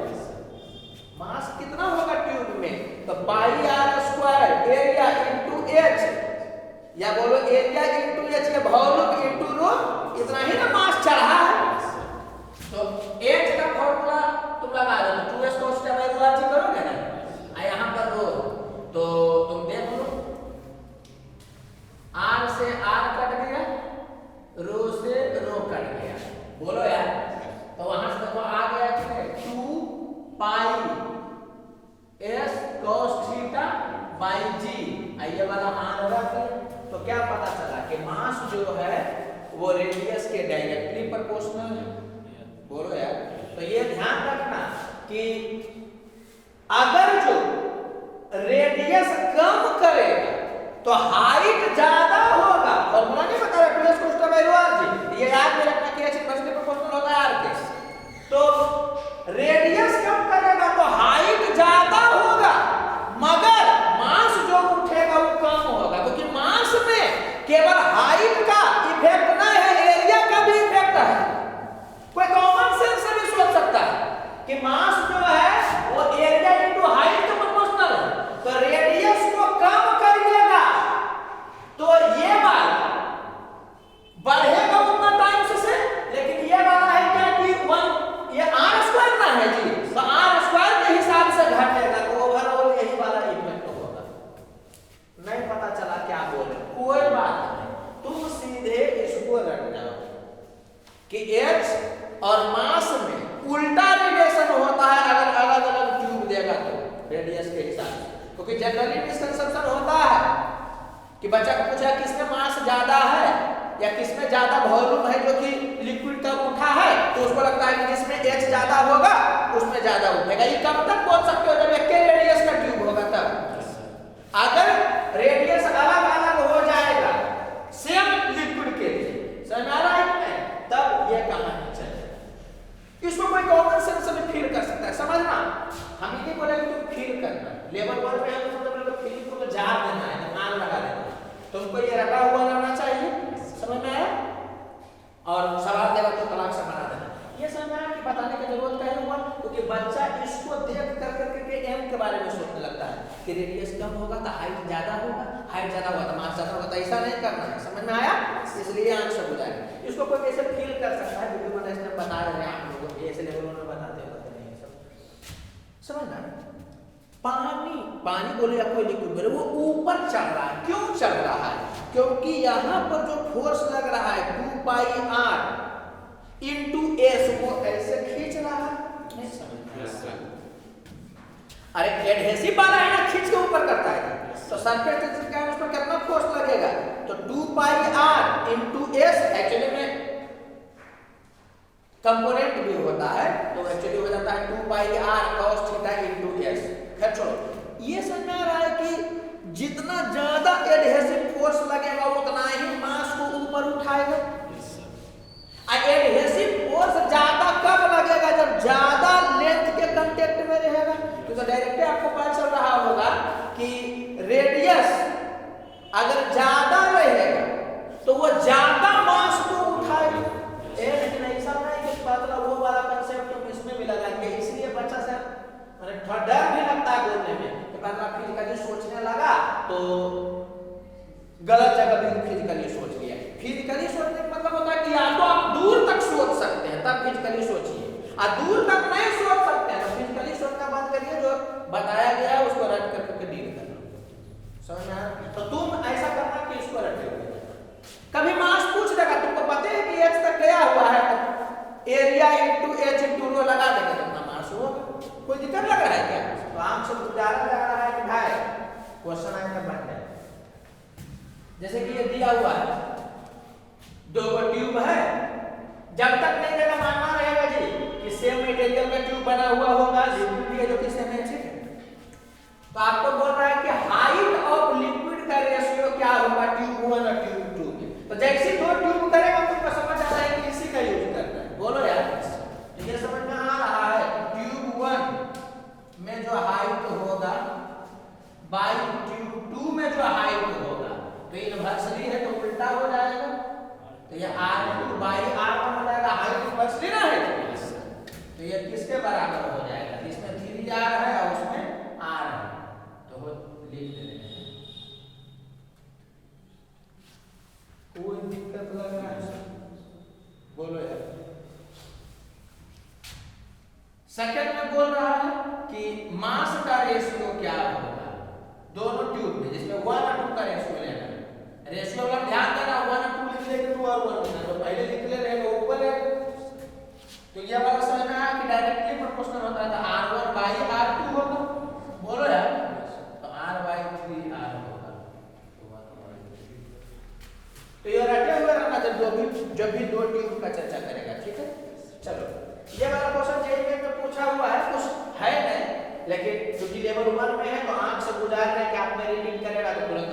मास कितना होगा ट्यूब में? तो pi r square area into h, या बोलो एरिया इनटू h या वॉल्यूम इनटू रो, इतना ही ना मास चढ़ा है। तो h का फार्मूला तुम लगा दो, तो 2s cos थीटा बाय रो करोगे ना, यहां पर रो, तो तुम देख लो r से r कट गया, रो से रो कट गया। बोलो यार, तो वहां से देखो आ गया कि 2 पाई s cos theta bye g, ये वाला r रख। तो क्या पता चला कि मास जो है वो रेडियस के डायरेक्टली प्रोपोर्शनल है। बोलो यार, तो ये ध्यान रखना कि अगर जो रेडियस कम करेगा तो हाइट ज्यादा होगा। और मुझे नहीं बता रहा प्लस कोष्टा बाय रो आर जी, ये याद में रखना कि h इनवर्सली प्रोपोर्शनल होता है r के। तो रेडियस कम करेगा तो हाइट ज्यादा होगा, मगर मास जो उठेगा वो कम होगा, क्योंकि मास में केवल हाइट का कि मास जो है वो एरिया इनटू हाइट के प्रोपोर्शनल है, तो रेडियस को कम करिएगा तो ये वाला बढ़ेगा उतना टाइम्स से, लेकिन ये वाला है क्या कि 1 ये r स्क्वायर ना है जी, तो r स्क्वायर के हिसाब से घटेगा, तो ओवरऑल यही वाला इफेक्ट होगा। नहीं पता चला क्या बोल रहे, कोई बात नहीं, तुम सीधे इसको रट जाओ कि h और मास में उल्टा रिलेशन होता है अगर अलग अलग ट्यूब देगा तो रेडियस के हिसाब से, क्योंकि जनरली मिसकंसेप्शन होता है कि बच्चा को पूछा किसमें मास ज्यादा है या किसमें ज्यादा वॉल्यूम है जो कि लिक्विड का उठा है, तो उसको लगता है कि जिसमें h ज्यादा होगा उसमें ज्यादा उठेगा। ये कब तक बोल सकते हो, जब एक रेडियस का ट्यूब होगा तब। अगर रेडियस अलग अलग हो जाएगा सेम लिक्विड के लिए, समझ आ रहा है, तब ये कहानी चलेगी। इसको कोई कॉमन सेंस में फील कर सकता है, समझना। हम ये बोले कि तुम फील करना, लेवल 1 में हम मतलब फीलिंग को तो जार देना है, मान लगा देना है, तुमको ये रटा हुआ रहना चाहिए, समझ में आया। और सवाल देगा तो तलाक से बना देना, ये समझ में आया कि बताने की जरूरत क्या हुआ, क्योंकि बच्चा इसको देख कर करके एम के बारे में सोचने लगता है कि रेडियस कम होगा तो हाइट ज्यादा होगा, हाइट ज्यादा होगा तो मास ज्यादा होगा, तो ऐसा नहीं करना है, समझ में आया। इसलिए आंसर हो जाएगा। इसको कोई कैसे फील कर सकता है, वीडियो में नेक्स्ट बता रहे हैं आप लोगों को, ऐसे लेवलों में बताते नहीं सब समझना। पानी पानी बोले या कोई लिक्विड बोले वो ऊपर चढ़ रहा है, क्यों चढ़ रहा है, क्योंकि यहां पर जो फोर्स लग रहा है 2 पाई r इनटू s को ऐसे खींच रहा है, नहीं समझ। अरे एडहेसिव वाला है ना, खींच के ऊपर करता है, तो सरफेस टेंशन क्या है, उस पर कितना फोर्स लगेगा, तो 2 पाई r इनटू s एक्चुअली में कंपोनेंट भी होता है, तो एक्चुअली हो जाता है 2 पाई r cos theta into s। खैर छोड़ो, ये समझ में आ रहा है कि जितना ज्यादा एडहेसिव फोर्स लगेगा उतना ही मास को ऊपर उठाएगा। एडहेसिव फोर्स ज्यादा कब लगेगा, जब ज्यादा लेंथ के कांटेक्ट में रहेगा। तो डायरेक्टली आपको पता चल रहा होगा कि रेडियस अगर ज्यादा रहेगा तो वो ज्यादा मास को उठाएगा। लेकिन ऐसा नहीं कि मतलब वो वाला कंसेप्ट हम इसमें भी लगाएंगे, इसलिए बच्चा से थोड़ा डर भी लगता है बोलने में कि मतलब फिजिकली सोचने लगा तो गलत जगह भी फिजिकली सोच लिया। फिजिकली सोचने का मतलब होता है कि या तो आप दूर तक सोच सकते हैं तब फिजिकली सोचिए, और दूर तक नहीं सोच सकते हैं तो फिजिकली सोचना बंद करिए, जो बताया गया है उसको रट करके डील करना, समझ में आया। तो तुम ऐसा करना कि इसको रटे हुए, कभी मास पूछ देगा, तुमको पता है कि h तक गया हुआ है, एरिया इनटू h इनटू रो लगा देगा तो कितना मास होगा, कोई दिक्कत लग रहा है क्या। तो आम से गुजारा लग रहा है कि भाई क्वेश्चन आंसर बन जाए। जैसे कि ये दिया हुआ है 2 ट्यूब है, जब तक नहीं देगा मानना रहेगा जी कि सेम मटेरियल का ट्यूब बना हुआ होगा, लिक्विड भी है जो कि सेम है, ठीक है। तो आपको बोल रहा है कि हाइट ऑफ लिक्विड का रेशियो क्या होगा ट्यूब 1 और ट्यूब 2 में। तो जैसे 2 ट्यूब करेगा तुमको समझ आ रहा है कि इसी का यूज करना है, बोलो यार ये समझ में आ रहा है। ट्यूब 1 में जो हाइट होगा बाई ट्यूब 2 में जो हाइट होगा, तो इनवर्सली है तो उल्टा हो जाएगा, तो ये r2 बाई r हो जाएगा, हाइट इनवर्सली ना है, तो ये किसके बराबर हो जाएगा, इसमें 3r है और उसमें r है, तो वो लिख देंगे। कोई दिक्कत लग रहा है, बोलो यार। सेकंड में बोल रहा है कि मास का रेशियो क्या होगा दोनों ट्यूब में, जिसमें 1 और 2 का रेशियो लेना है। रेशियो का ध्यान देना, 1 और 2 लिख लेंगे, 2 और 1 लिखना, तो पहले लिख ले रहे हैं ऊपर है, तो ये वाला समझ में आया कि डायरेक्टली प्रोपोर्शनल होता है, तो r1 बाई r2 होगा, बोलो यार, तो r बाई 3r होगा, तो ये रटे हुए रहना जब भी 2 ट्यूब का चर्चा करेगा, ठीक है। चलो ये वाला क्वेश्चन जेईई में पूछा हुआ है, कुछ है नहीं, लेकिन क्योंकि लेवल 1 में है तो आंख से गुजार रहे कि आप मेरी रीडिंग करेगा तो तुरंत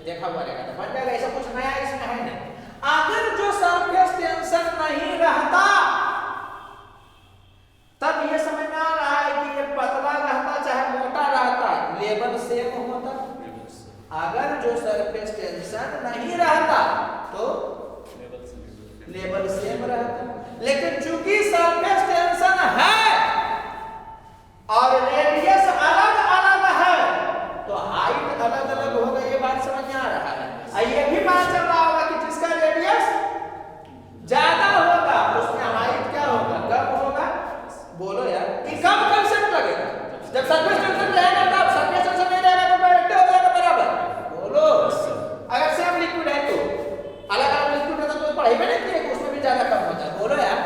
देखा हुआ रहेगा, तो बन जाएगा। ऐसा कुछ नया इसमें है नहीं। अगर जो सरफेस टेंशन नहीं रहता तब ये समझ में आ रहा है कि ये पतला रहता चाहे मोटा रहता, लेवल सेम होता। अगर जो सरफेस टेंशन नहीं रहता तो लेवल सेम रहता, लेकिन चूंकि सरफेस टेंशन है जब सरफेस टेंशन रहेगा तब, सरफेस टेंशन नहीं रहेगा तो डायरेक्ट हो जाएगा बराबर। बोलो अगर सेम लिक्विड है तो अलग अलग लिक्विड है तो पढ़ाई में नहीं किए उसमें भी ज्यादा कम होता है। बोलो यार।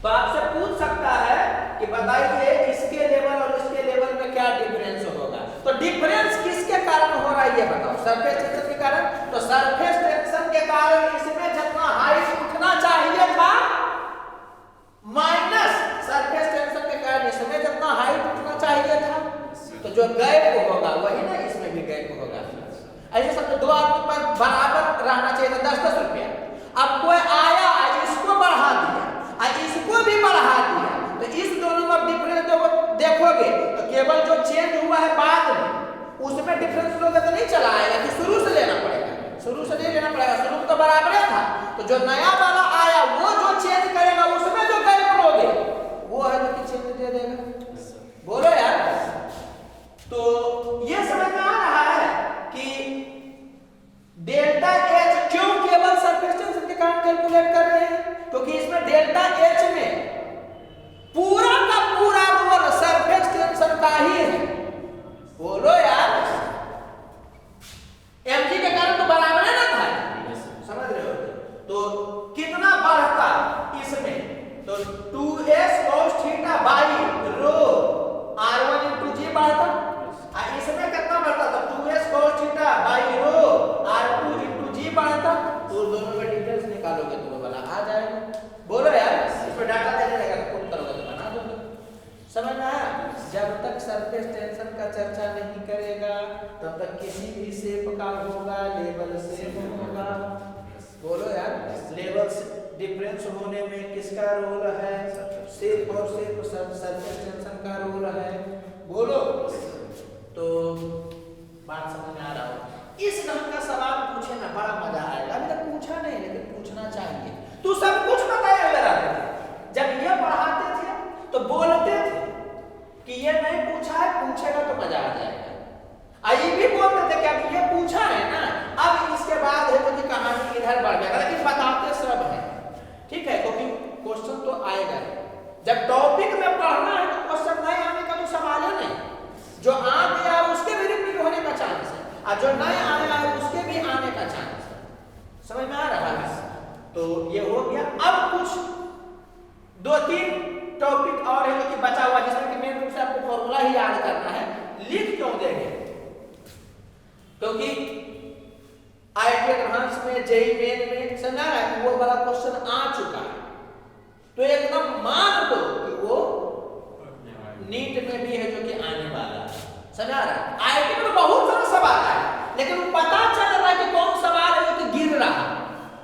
तो आपसे पूछ सकता है कि बताइए इसके लेवल और इसके लेवल में क्या डिफरेंस होगा। तो डिफरेंस किसके कारण हो रहा है ये बताओ। सरफेस टेंशन के कारण। तो सरफेस टेंशन के कारण इसमें जितना हाइट उठना चाहिए था माइनस सरफेस टेंशन के कारण इसमें जितना हाइट उठना चाहिए था, तो जो गैप होगा वही ना इसमें भी गैप होगा। ऐसे सब दो आदमी पर बराबर रहना चाहिए था 10-10 रुपया। अब कोई आया इसको बढ़ा दिया इसको भी बढ़ा दिया, तो इस दोनों में डिफरेंस देखोगे तो केवल जो चेंज हुआ है बाद में उसमें डिफरेंस लोगे तो नहीं चला आएगा कि शुरू से लेना पड़ेगा। शुरू से नहीं लेना पड़ेगा, शुरू तो बराबर था। तो जो नया वाला आया वो जो चेंज करेगा उसमें जो गैप लोगे वो है जो कि चेंज दे देगा। बोलो यार। तो ये समझ में आ रहा है कि डेल्टा एच क्यों केवल सरफेस टेंशन के कारण कैलकुलेट कर रहे हैं, क्योंकि इसमें डेल्टा एच में पूरा का पूरा रोल सरफेस टेंशन का ही है। बोलो यार। mg के कारण तो बराबर है ना था, समझ रहे हो। तो कितना बढ़ता इसमें, तो 2s cos theta by row r1 into g बढ़ता, इसमें कितना बढ़ता था 2s cos theta by row r2 into g बढ़ता। तो दोनों में डिफरेंस निकालोगे तो वो वाला आ जाएगा। बोलो यार। इस पे डाटा देने रहेगा तो पुट करोगे तो बना दोगे। समझ में आया। जब तक सरफेस टेंशन का चर्चा नहीं करेगा तब तक किसी भी शेप का होगा लेवल शेप होगा। बोलो यार। लेवल डिफरेंस होने में किसका रोल है, शेप और शेप सरफेस टेंशन का रोल है। बोलो। तो बात समझ में आ रहा हो। इस ढंग का सवाल पूछे ना बड़ा मजा आएगा। अभी तक पूछा नहीं लेकिन पूछना चाहिए। तू सब कुछ बताया जा रहा था जब ये पढ़ाते थे तो बोलते थे कि ये नहीं पूछा है, पूछेगा तो मजा आ जाएगा। ये भी बोलते थे कि अब ये पूछा है ना, अब इसके बाद है तो कहानी इधर बढ़ जाएगा, लेकिन बताते सब है। ठीक है, क्योंकि क्वेश्चन तो आएगा। जब टॉपिक में पढ़ना है तो क्वेश्चन नहीं आने का तो सवाल है नहीं। जो आ गया उसके भी रिपीट होने का चांस है और जो नहीं आया है उसके भी आने का चांस है। समझ में आ रहा है। तो ये हो गया। अब कुछ 2-3 टॉपिक और है जो कि बचा हुआ, जिसमें कि मेन रूप से आपको फॉर्मूला ही याद करना है। लिख क्यों देंगे, क्योंकि आईटी एडवांस में जेई मेन में समझा रहा है वो वाला क्वेश्चन आ चुका है। तो एकदम मान लो कि वो नीट में भी है जो कि आने वाला है। समझा रहा है। आईटी में बहुत सारा सवाल है लेकिन पता चल रहा है कि कौन सवाल है जो कि गिर रहा।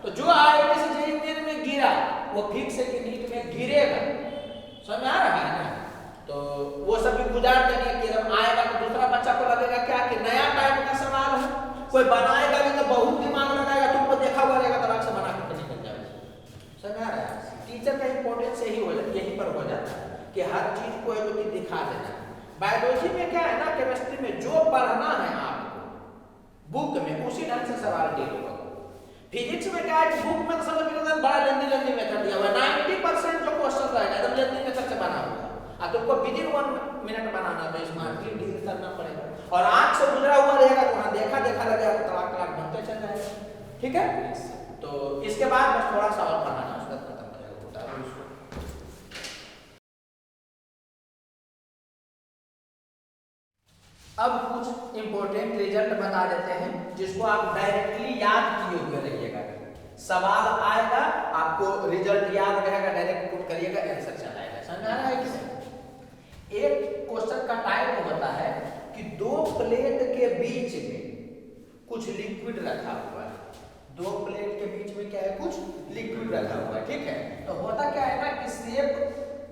तो जो आईटी से जेई मेन में गिरा वो फिक्स है कि नीट में गिरेगा। समझ में आ रहा है ना। तो वो सब भी गुजार देंगे कि जब आएगा तो दूसरा बच्चा को लगेगा क्या कि नया टाइप का सवाल है, कोई बनाएगा भी तो बहुत दिमाग लगाएगा, तुमको देखा हुआ रहेगा तब से बना के निकल जाएगा। समझ में आ रहा है। टीचर का इंपॉर्टेंस यही पर हो जाता है कि हर चीज को है कि दिखा देना। बायोलॉजी में क्या है ना, केमिस्ट्री में जो पढ़ना है आपको बुक में उसी ढंग से सवाल डील होगा। फिजिक्स में क्या है कि बुक में तो सब बड़ा लंबी मेथड दिया हुआ है। 90% जो क्वेश्चन रहेगा एकदम लंबी मेथड से बना हुआ है। तुमको विदिन 1 मिनट बनाना है, स्मार्टली डील करना पड़ेगा। और आंख से गुजरा हुआ रहेगा तो वहां देखा लगेगा तो तलाक बनते चल जाएगा। ठीक है। तो इसके बाद बस थोड़ा सा और पढ़ाना, उसका खत्म करेगा। अब कुछ इंपॉर्टेंट रिजल्ट बता देते हैं जिसको आप डायरेक्टली याद किए हुए रहिएगा। सवाल आएगा आपको रिजल्ट याद रहेगा, डायरेक्ट पुट करिएगा, आंसर चलाएगा। समझ आ रहा है कि एक क्वेश्चन का टाइप होता है कि 2 प्लेट के बीच में कुछ लिक्विड रखा हुआ है। 2 प्लेट के बीच में क्या है, कुछ लिक्विड रखा हुआ है। ठीक है। तो होता क्या है ना कि शेप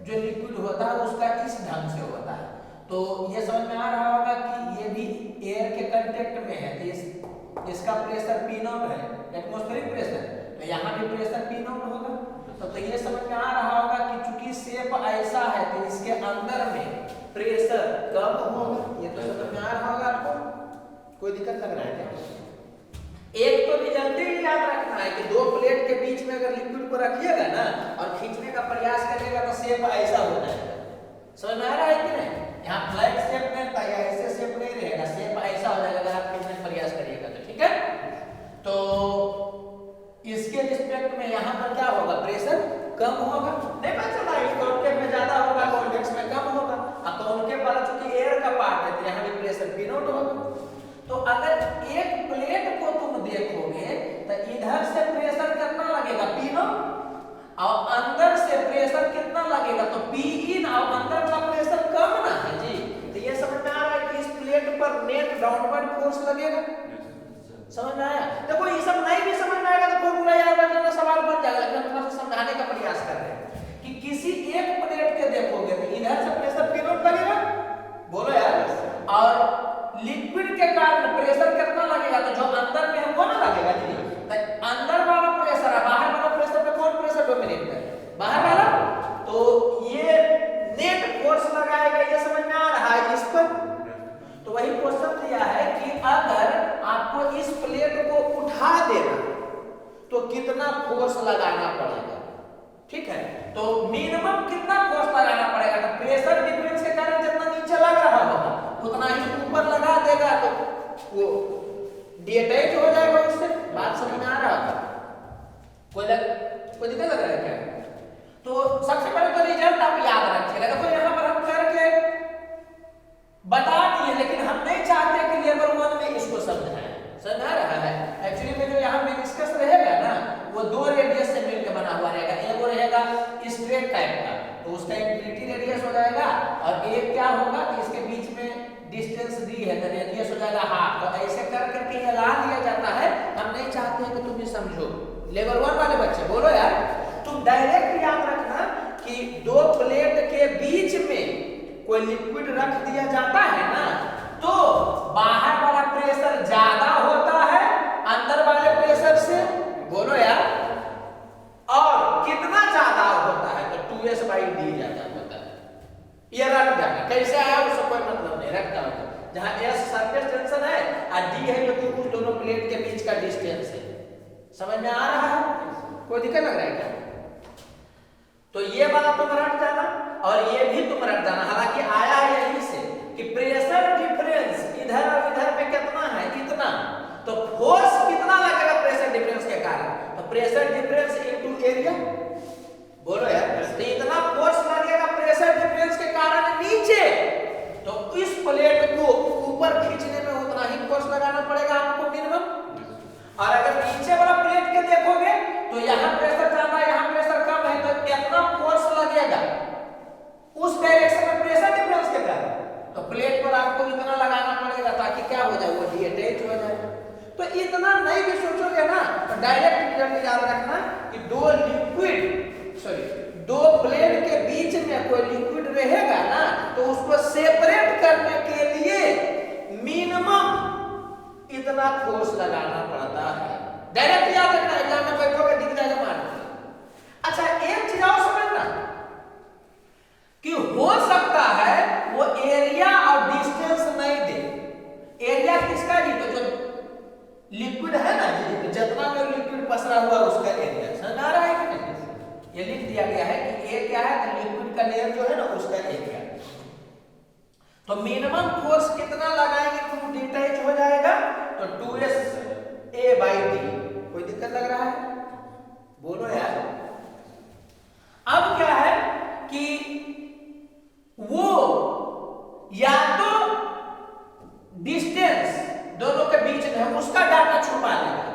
जो लिक्विड होता है उसका इस ढंग से होता है। तो ये समझ में आ रहा होगा कि ये भी एयर के कांटेक्ट में है तो इसका प्रेशर P0 है, एटमॉस्फेरिक प्रेशर। तो यहाँ भी प्रेशर P0 होगा। तो ये समझ में आ रहा होगा कि चूंकि शेप ऐसा है तो इसके अंदर में प्रेशर कम होगा। ये तो समझ में आ रहा होगा आपको। कोई दिक्कत लग रहा है क्या? एक तो रिजल्ट ही याद रखना है कि 2 प्लेट के बीच में अगर लिक्विड को रखिएगा ना और खींचने का प्रयास करिएगा तो शेप ऐसा हो जाएगा। समझ में आ रहा है कि नहीं? डाउनवर्ड फोर्स लगेगा। समझ में आया? देखो ये सब नहीं भी समझ में आएगा तो फॉर्मूला याद रख लेना, सवाल बन जाएगा। लेकिन हम थोड़ा सा समझाने का प्रयास कर रहे हैं कि किसी एक प्लेट के देखोगे तो इधर से प्रेशर P0 लगेगा, बोलो यार, और लिक्विड के कारण प्रेशर कितना लगेगा, तो जो अंदर में है वो ना लगेगा जी। तो अंदर वाला प्रेशर है, बाहर वाला प्रेशर पे कौन प्रेशर डोमिनेट है? बाहर वाला। तो ये नेट फोर्स लगाएगा, ये समझ में आ रहा है इस पर। तो वही क्वेश्चन दिया है कि अगर आपको इस प्लेट को उठा देना तो कितना फोर्स लगाना पड़ेगा, ठीक है? तो मिनिमम कितना फोर्स लगाना पड़ेगा, तो प्रेशर डिफरेंस के कारण जितना नीचे लग रहा होगा उतना ही ऊपर लगा देगा तो वो डिटैच हो जाएगा उससे। बात समझ में आ रहा है? कोई दिक्कत लग रहा है क्या? तो सबसे पहले तो रिजल्ट आप याद रखिएगा। देखो यहाँ पर हम करके बता दिए, लेकिन हम नहीं चाहते कि लेवल 1 में इसको समझाएं। समझ आ रहा है? एक्चुअली में जो यहाँ मेनिस्कस रहेगा ना वो दो रेडियस से मिलकर बना हुआ रहेगा। एक वो रहेगा स्ट्रेट टाइप का, तो उसका इंफिनिटी रेडियस हो जाएगा, और एक क्या होगा कि इसके बीच में डिस्टेंस दी है तो रेडियस हो जाएगा हाफ। तो ऐसे कर करके ये ला लिया जाता है। हम नहीं चाहते हैं कि तुम ये समझो। लेवल 1 वाले बच्चे बोलो यार, तुम डायरेक्ट याद रखना कि दो प्लेट के बीच में कोई लिक्विड रख दिया जाता है ना, तो बाहर वाला प्रेशर ज्यादा होता है अंदर वाले प्रेशर से, बोलो यार, और कितना ज्यादा होता है तो 2s/d ज्यादा होता है। ये रख जाना, कैसे आया उससे कोई मतलब नहीं, रखता होगा। जहां s सरफेस टेंशन है और d है जो कि उस दोनों प्लेट के बीच का डिस्टेंस है। समझ में आ रहा है? कोई दिक्कत लग रहा है क्या? तो ये वाला तुम रट जाना और ये भी तुम रट जाना। हालांकि आया है यहीं से कि प्रेशर डिफरेंस इधर और इधर में कितना है, इतना, तो फोर्स कितना लगेगा प्रेशर डिफरेंस के कारण, तो प्रेशर डिफरेंस इनटू एरिया, बोलो यार, तो इतना फोर्स लगेगा प्रेशर डिफरेंस के कारण नीचे, तो इस प्लेट को ऊपर खींचने में उतना ही फोर्स लगाना पड़ेगा आपको मिनिमम। और अगर नीचे वाला प्लेट के देखोगे तो यहाँ प्रेशर ज्यादा यहाँ प्रेशर कम है, तो कितना फोर्स लगेगा उस डायरेक्शन में प्रेशर डिफरेंस के कारण, तो प्लेट पर आपको इतना लगाना पड़ेगा ताकि क्या हो जाए, वो डिटैच हो जाए। तो इतना नहीं भी सोचोगे ना तो डायरेक्ट रिजल्ट याद रखना कि दो प्लेट के बीच में कोई लिक्विड रहेगा ना तो उसको सेपरेट करने के लिए मिनिमम इतना फोर्स लगाना पड़ता है। डायरेक्ट याद रखना, एग्जाम में बैठोगे दिख जाएगा मान। अच्छा एक चीज और समझना कि हो सकता है वो एरिया और डिस्टेंस नहीं दे। एरिया किसका जी, तो जो लिक्विड है ना जी, तो जितना में लिक्विड पसरा हुआ उसका एरिया। समझ आ रहा है कि नहीं? ये लिख दिया गया है कि ए क्या है, तो लिक्विड का लेयर जो है ना उसका एरिया। तो मिनिमम फोर्स कितना लगाएंगे तो डिटैच हो जाएगा, तो 2sa/d। कोई दिक्कत लग रहा है? बोलो यार। अब क्या है कि वो या तो डिस्टेंस दोनों के बीच में उसका डाटा छुपा लेगा,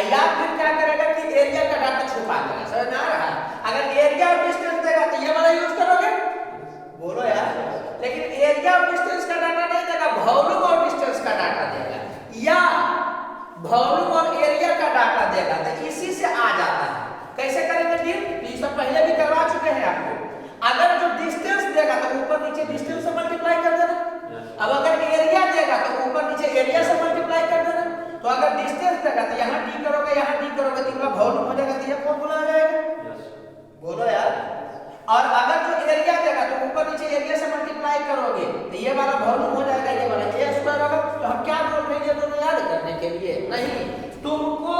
या फिर क्या करेगा कि एरिया का डाटा छुपा लेगा। समझ में आ रहा है? अगर एरिया और डिस्टेंस देगा तो ये वाला यूज करोगे, बोलो यार। लेकिन एरिया और डिस्टेंस का डाटा नहीं देगा, वॉल्यूम और डिस्टेंस का डाटा देगा, या वॉल्यूम और एरिया का डाटा देगा, तो इसी से आ जाता है। कैसे करेंगे डील? ये सब पहले भी करवा चुके हैं आपको। अगर जो डिस्टेंस देगा तो ऊपर नीचे डिस्टेंस से मल्टीप्लाई कर देना, अब अगर एरिया देगा तो ऊपर नीचे एरिया से मल्टीप्लाई कर देना। तो अगर डिस्टेंस देगा तो यहाँ d करोगे यहाँ d करोगे तो इनका वॉल्यूम हो जाएगा, तो ये फॉर्मूला आ जाएगा, बोलो यार। और अगर जो एरिया देगा तो ऊपर नीचे एरिया से मल्टीप्लाई करोगे तो ये वाला वॉल्यूम हो जाएगा, ये वाला a² होगा। तो हम क्या बोल रहे हैं, ये दोनों याद करने के लिए नहीं, तुमको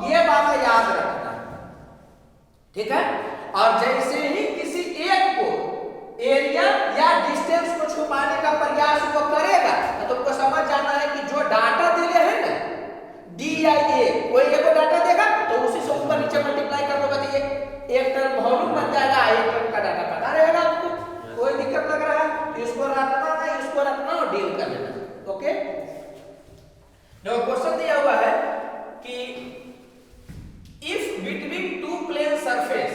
ये वाला याद रखना, ठीक है? और जैसे ही किसी एक को एरिया या डिस्टेंस को छुपाने का प्रयास वो करेगा तो तुमको समझ जाना है कि जो डाटा दिले है ना d या a, कोई एक डाटा देगा तो उसी से ऊपर नीचे मल्टीप्लाई कर दोगे तो एक टर्म वॉल्यूम बन जाएगा, एक टर्म का डाटा पता रहेगा आपको। कोई दिक्कत लग रहा है? इसको रखना ना, इसको रखना और डील कर लेना। ओके, जो क्वेश्चन दिया हुआ है कि if between two plane surface,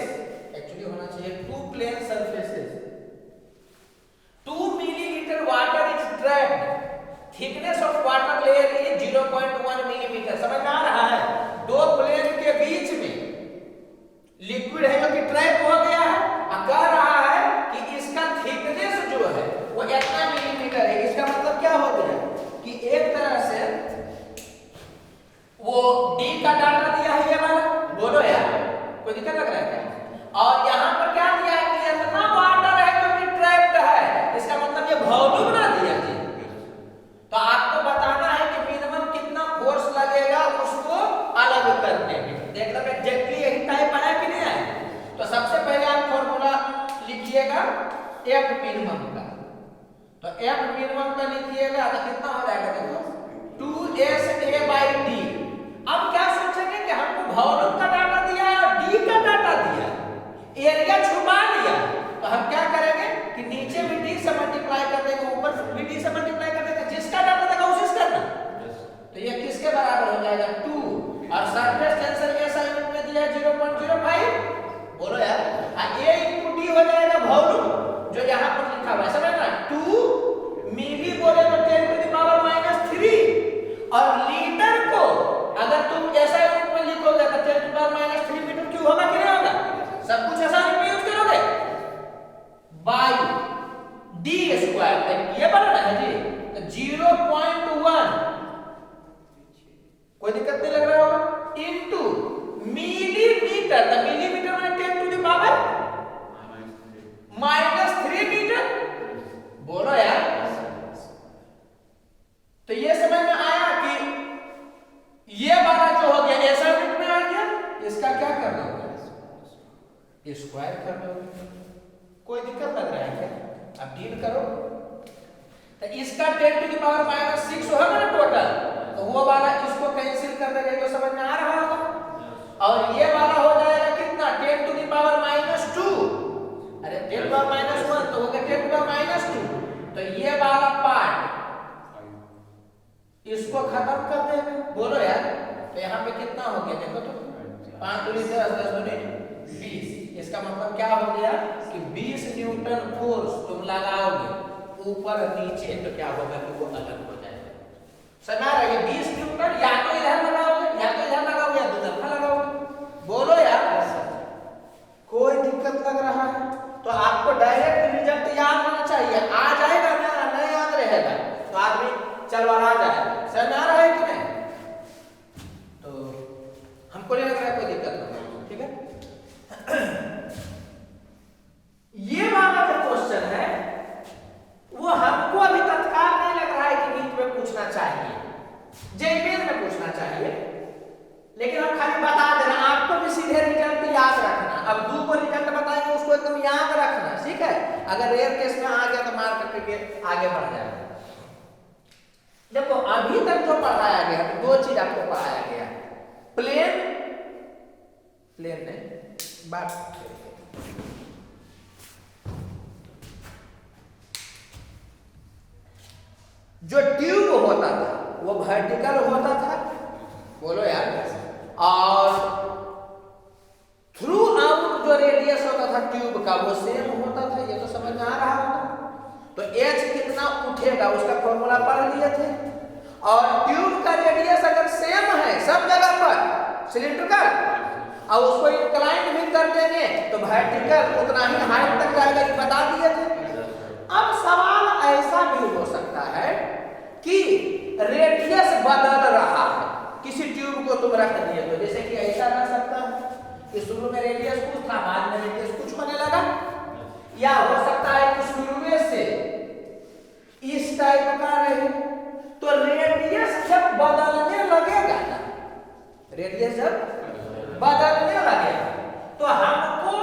actually होना चाहिए टू प्लेन सरफेसेस, 0.1 मिलीमीटर। समझ में आ रहा है? दो प्लेन के बीच में लिक्विड है जो कि ट्रैप हो गया है और कह रहा है कि इसका थिकनेस जो है वो इतना मिलीमीटर है। इसका मतलब क्या हो गया कि एक तरह से वो डी का डाटा दिया है ये वाला, बोलो यार कोई दिक्कत लग रहा है क्या? और यहाँ पर क्या दिया है कि इतना वाटर है जो कि ट्रैप्ड है। इसका मतलब ये वॉल्यूम ना दिया जी। तो आपको बताना है कि मिनिमम कितना फोर्स लगेगा उसको अलग करने में। देख लो एग्जैक्टली यही टाइप आया कि नहीं आया? तो सबसे पहले आप फॉर्मूला लिखिएगा एफ मिनिमम का। तो एफ मिनिमम का लिखिएगा तो कितना हो जाएगा देखो 2SA/D। अब क्या सोचेंगे कि हमको वॉल्यूम का डाटा दिया है और डी का डाटा दिया, एरिया छुपा दिया। तो हम क्या करेंगे कि नीचे भी डी से मल्टीप्लाई कर देंगे, ऊपर भी डी से मल्टीप्लाई कर देंगे, जिसका डाटा देगा उसी से करना। तो ये किसके बराबर हो जाएगा 2 और सरफेस टेंशन ऐसा यूनिट में दिया है 0.05। बोलो यार A × D हो जाएगा वॉल्यूम जो यहाँ पर लिखा हुआ है। समझ ना 2 मिली बोले तो 10⁻³ और लीटर को अगर तुम ऐसा यूनिट में लिखोगे तो 10⁻³ मीटर क्यूब होगा कि नहीं होगा? सब कुछ ऐसा यूनिट में यूज करोगे बाय d²। ये बना है जी तो 0.1 कोई दिक्कत नहीं लग रहा होगा इनटू मिलीमीटर। तो मिलीमीटर में 10⁻³ मीटर। बोलो यार तो ये समझ में आया कि ये वाला जो हो गया ऐसा यूनिट में आ गया, इसका क्या करना होगा स्क्वायर करना होगा। कोई दिक्कत लग रहा है क्या? अब डील करो तो इसका 10⁻⁻6 होगा ना टोटल, तो वो वाला इसको कैंसिल कर देंगे तो समझ में आ रहा होगा। और ये वाला हो जाएगा कितना 10⁻²। अरे 10⁻⁻1 तो हो गया 10⁻²। तो ये वाला पार्ट इसको खत्म कर देंगे। बोलो यार तो यहाँ पे कितना हो गया देखो तो 5 दूनी 10 10 दूनी 20। इसका मतलब क्या हो गया कि 20 न्यूटन फोर्स तुम लगाओगे ऊपर नीचे तो क्या होगा कि वो अलग हो जाएगा। समझ रहे हैं? 20 न्यूटन या तो इधर लगाओगे या तो इधर लगाओगे या दूसरी तरफ लगाओगे। बोलो यार कोई दिक्कत लग रहा है? तो आपको डायरेक्ट रिजल्ट याद होना चाहिए। आ जाएगा ना नहीं याद रहेगा तो आदमी चलवा जाए। समझ आ रहा है कि नहीं? तो हमको नहीं लग रहा है कोई दिक्कत होगा। ठीक है ये वाला जो क्वेश्चन है वो हमको अभी तत्काल नहीं लग रहा है कि नीट में पूछना चाहिए, जेईई में पूछना चाहिए, लेकिन हम खाली बता देना आपको भी सीधे रिजल्ट याद रखना। अब 2 को रिजल्ट बताएंगे उसको एकदम याद रखना, ठीक है? अगर रेयर केस में आ गया तो मार्क करके आगे बढ़ जाएगा। देखो अभी तक जो पढ़ाया गया है 2 चीज आपको पढ़ाया गया है, प्लेन नहीं बात जो ट्यूब होता था वो वर्टिकल होता था। बोलो यार और थ्रू आउट जो रेडियस होता था ट्यूब का वो सेम होता था। ये तो समझ में आ रहा होगा। तो H कितना उठेगा उसका फॉर्मूला पढ़ लिए थे। और ट्यूब का रेडियस अगर सेम है सब जगह पर सिलिंड्रिकल और उसको इंक्लाइन भी कर देंगे तो वर्टिकल उतना ही हाइट तक जाएगा, ये बता दिए थे। अब सवाल ऐसा भी हो सकता है कि रेडियस बदल रहा है, किसी ट्यूब को तुम रख दिए तो जैसे कि ऐसा रह सकता है कि शुरू में रेडियस कुछ था बाद में रेडियस कुछ होने लगा, या हो सकता है कि शुरू में से इस टाइप का रहे। तो रेडियस जब बदलने लगेगा ना, रेडियस जब बदलने लगेगा तो हमको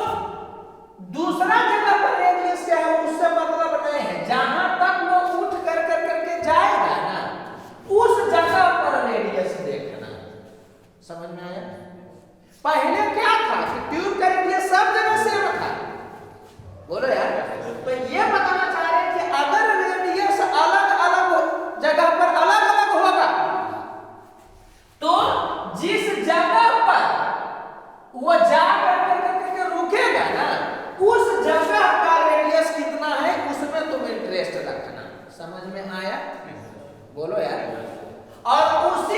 दूसरा जगह पर रेडियस क्या है उससे मतलब नहीं है। जहां तक वो उठ करके जाएगा ना उस जगह पर रेडियस देखना। समझ में आया? पहले क्या था कि ट्यूब का रेडियस सब जगह सेम था। बोलो यार तो ये बताना चाह रहे हैं कि अगर रेडियस अलग अलग जगह पर अलग अलग होगा तो जिस जगह पर वो जा करके रुकेगा ना उस जगह का रेडियस कितना है उसमें तुम इंटरेस्ट रखना। समझ में आया? बोलो यार। और उसी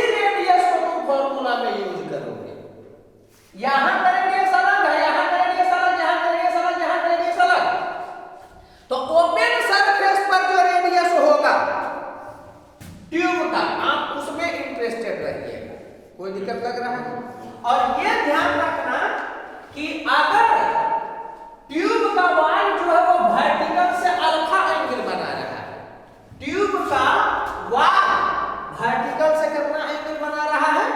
दिक्कत लग रहा है? और ये ध्यान रखना कि अगर ट्यूब का वाल जो है वो वर्टिकल से अल्फा एंगल बना रहा है, ट्यूब का वाल वर्टिकल से कितना एंगल बना रहा है?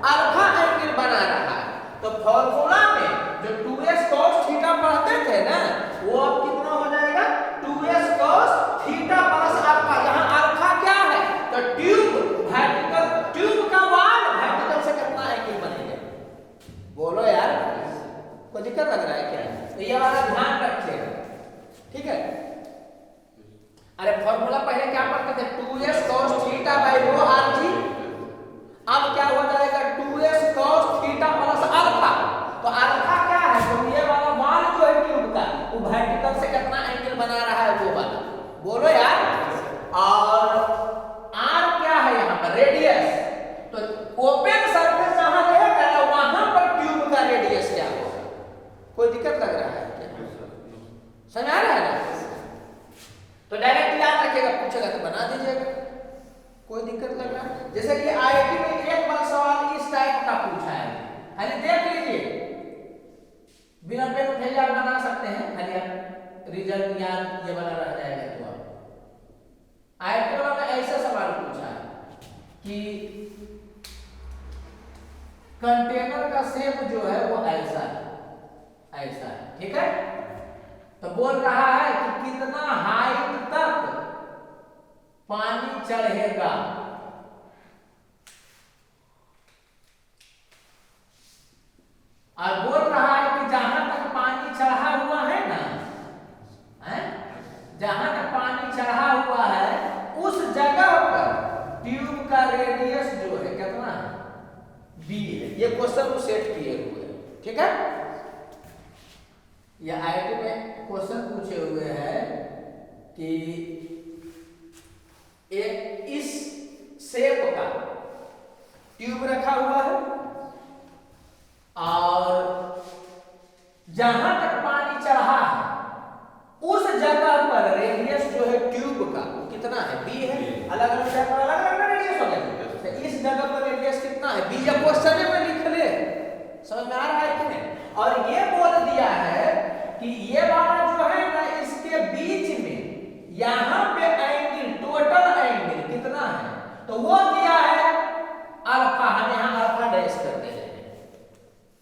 अल्फा एंगल बना रहा है। तो फॉर्मूला में जो 2s cos थीटा पढ़ते थे ना, वो अब कितना हो जाएगा? 2s cos theta plus alpha. यहाँ अल्फा क्या है? तो ट्यूब वर्टिकल, ट्यूब का वाल वर्टिकल से कितना एंगल बनेगा? बोलो यार, कोई दिक्कत लग रहा है क्या? तो ये वाला ध्यान रखिएगा, ठीक है? अरे फॉर्मूला पहले क्या पढ़ते थे? 2s cos theta by rho RG. अब क्या हो जाएगा? 2s cos theta plus alpha. तो अल्फा क्या है? तो ये वाला वाल जो है ट्यूब का, वो वर्टिकल से कितना एंगल बना रहा है वो वाला, बोलो यार। और r क्या है यहाँ पर? रेडियस। तो ओपन सरफेस जहां रहेगा वहां पर ट्यूब का रेडियस क्या होगा? कोई दिक्कत लग रहा है क्या? समझ आ रहा है ना? तो डायरेक्ट याद रखिएगा, पूछेगा तो बना दीजिएगा, कोई दिक्कत लग रहा है? जैसे कि आईआईटी में एक बार सवाल इस टाइप का पूछा है, खाली देख लीजिए, बिना पेन उठाइए आप बना सकते हैं, खाली आप रिजल्ट याद ये वाला रह जाएगा। तो आप आईआईटी वाला ने ऐसा सवाल पूछा है कि कंटेनर का शेप जो है वो ऐसा है, ऐसा है, ठीक है? तो बोल रहा है कि कितना हाइट तक पानी चढ़ेगा। और बोल रहा है कि जहां तक पानी चढ़ा हुआ है ना, जहां तक पानी चढ़ा हुआ है उस जगह पर ट्यूब का रेडियस जो है कितना है? b है। ये क्वेश्चन को सेट किए हुए हैं, ठीक है? ये आईआईटी में क्वेश्चन पूछे हुए हैं कि एक इस शेप का ट्यूब रखा हुआ है और जहां तक पानी चढ़ा है उस जगह पर रेडियस जो है ट्यूब का कितना है? b है। अलग अलग जगह पर अलग अलग रेडियस हो गया, तो इस जगह पर रेडियस कितना है? b। ये क्वेश्चन में लिख ले, समझ में आ रहा है कि नहीं? और ये बोल दिया है कि ये वाला जो है ना, इसके बीच में यहां पे एंगल, टोटल एंगल कितना है? तो वो दिया है अल्फा, हम यहां अल्फा डैश करते हैं,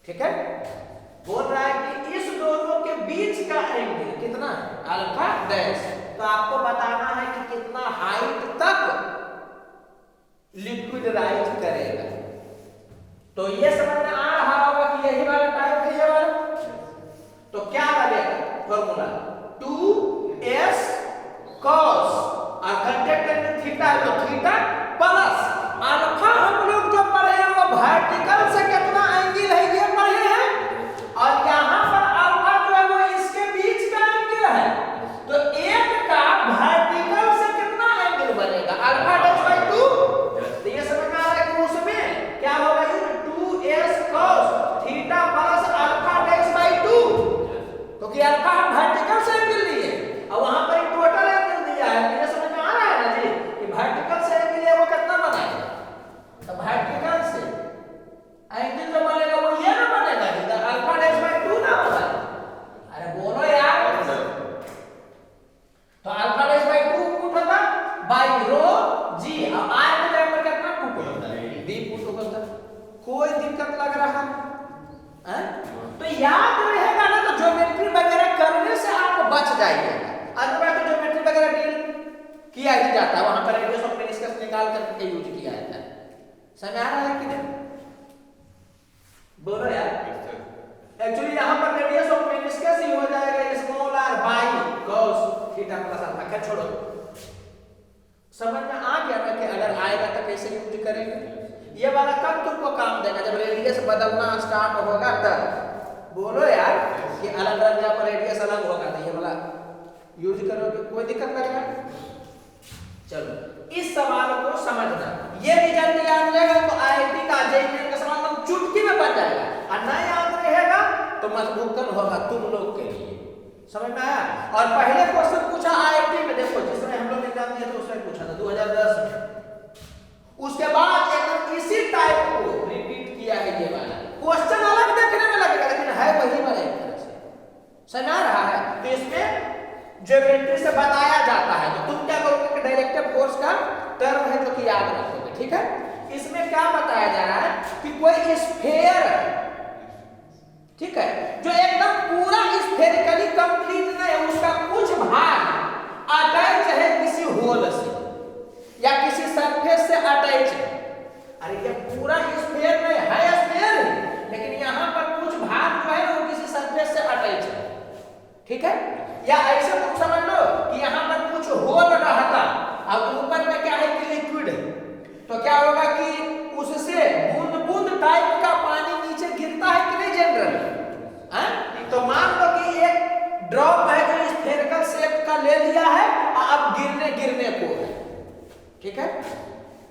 ठीक है? बोल रहा है कि इस दोनों के बीच का एंगल कितना है? Alpha dash. तो आपको बताना है कि कितना हाइट तक लिक्विड राइज करेगा। तो ये समझ में आ रहा होगा कि यही वाला टाइप है ये वाला। तो क्या लगेगा फॉर्मूला? 2s cos और कंटेक्ट थीटा है तो थीटा प्लस अल्फा। हम लोग जो पढ़े हैं वो वर्टिकल से कितना एंगल है ये पढ़े हैं, और यहां पर अल्फा जो है वो इसके बीच का एंगल है। तो एक का वर्टिकल से कितना एंगल बनेगा? Alpha dash by 2। तो ये समझ में आ रहा है कि उसमें क्या होगा? 2s cos theta plus alpha dash by 2, क्योंकि अल्फा हम वर्टिकल से एंगल लिए और वहां पर एक टोटल एंगल दिया है। ये समझ में आ रहा है ना जी कि वर्टिकल से एंगल है वो कितना बनाएगा? तो वर्टिकल से एंगल जो बनेगा वो ये ना बनेगा जी, तो अल्फा डैश बाय 2 ना होगा। अरे बोलो यार, तो अल्फा डैश बाय 2 पुट होता बाय रो जी, अब r के जगह पर कितना पुट होता है? b पुट होता। कोई दिक्कत लग रहा है? तो याद रहेगा ना, तो ज्योमेट्री वगैरह करने से आप बच जाइएगा। अदरवाइज तो ज्योमेट्री वगैरह डील किया ही जाता है, वहां पर रेडियस ऑफ मेनिस्कस निकाल करके यूज किया जाता है। समझ आ रहा है कि नहीं? बोलो यार। एक्चुअली यहां पर रेडियस ऑफ मेनिस्कस ही हो जाएगा small r by cos theta plus alpha. क्या छोड़ो, समझ में आ गया ना कि अगर आएगा तो कैसे यूज करेंगे? ये वाला कब तुमको काम देगा? जब रेडियस बदलना स्टार्ट होगा तब। बोलो यार कि अलग अलग जगह पर रेडियस अलग होगा, तो ये वाला यूज करोगे, कोई दिक्कत लग रहा है? चलो इस सवाल को समझना, ये रिजल्ट याद रहेगा तो आईआईटी का जेईई का सवाल हम चुटकी में बन जाएगा, और ना याद रहेगा तो मजबूतन होगा तुम लोग के लिए। समझ में आया? और पहले क्वेश्चन पूछा आईआईटी में, देखो जिसमें हम लोग एग्जाम दिया था उसमें पूछा था 2010 में। उसके बाद एकदम इसी टाइप को रिपीट ठीक है। इसमें क्या बताया जा रहा है कि कोई स्फेयर, ठीक है, जो एकदम पूरा स्फेरिकली कंप्लीट नहीं है, उसका कुछ भाग अटैच है किसी होल से या किसी सरफेस से अटैच है। अरे ये पूरा स्फेयर नहीं है, स्फेयर है, लेकिन यहाँ पर कुछ भाग जो है वो किसी सरफेस से अटैच है, ठीक है। या ऐसे तुम समझ लो कि यहाँ पर कुछ होल रहता, अब ऊपर में क्या है कि लिक्विड है, तो क्या होगा कि उससे बूंद बूंद टाइप का पानी नीचे गिरता है कि नहीं जनरल, तो मान लो कि एक ड्रॉप है जो स्फेरिकल शेप का ले लिया है और अब गिरने को है, ठीक है।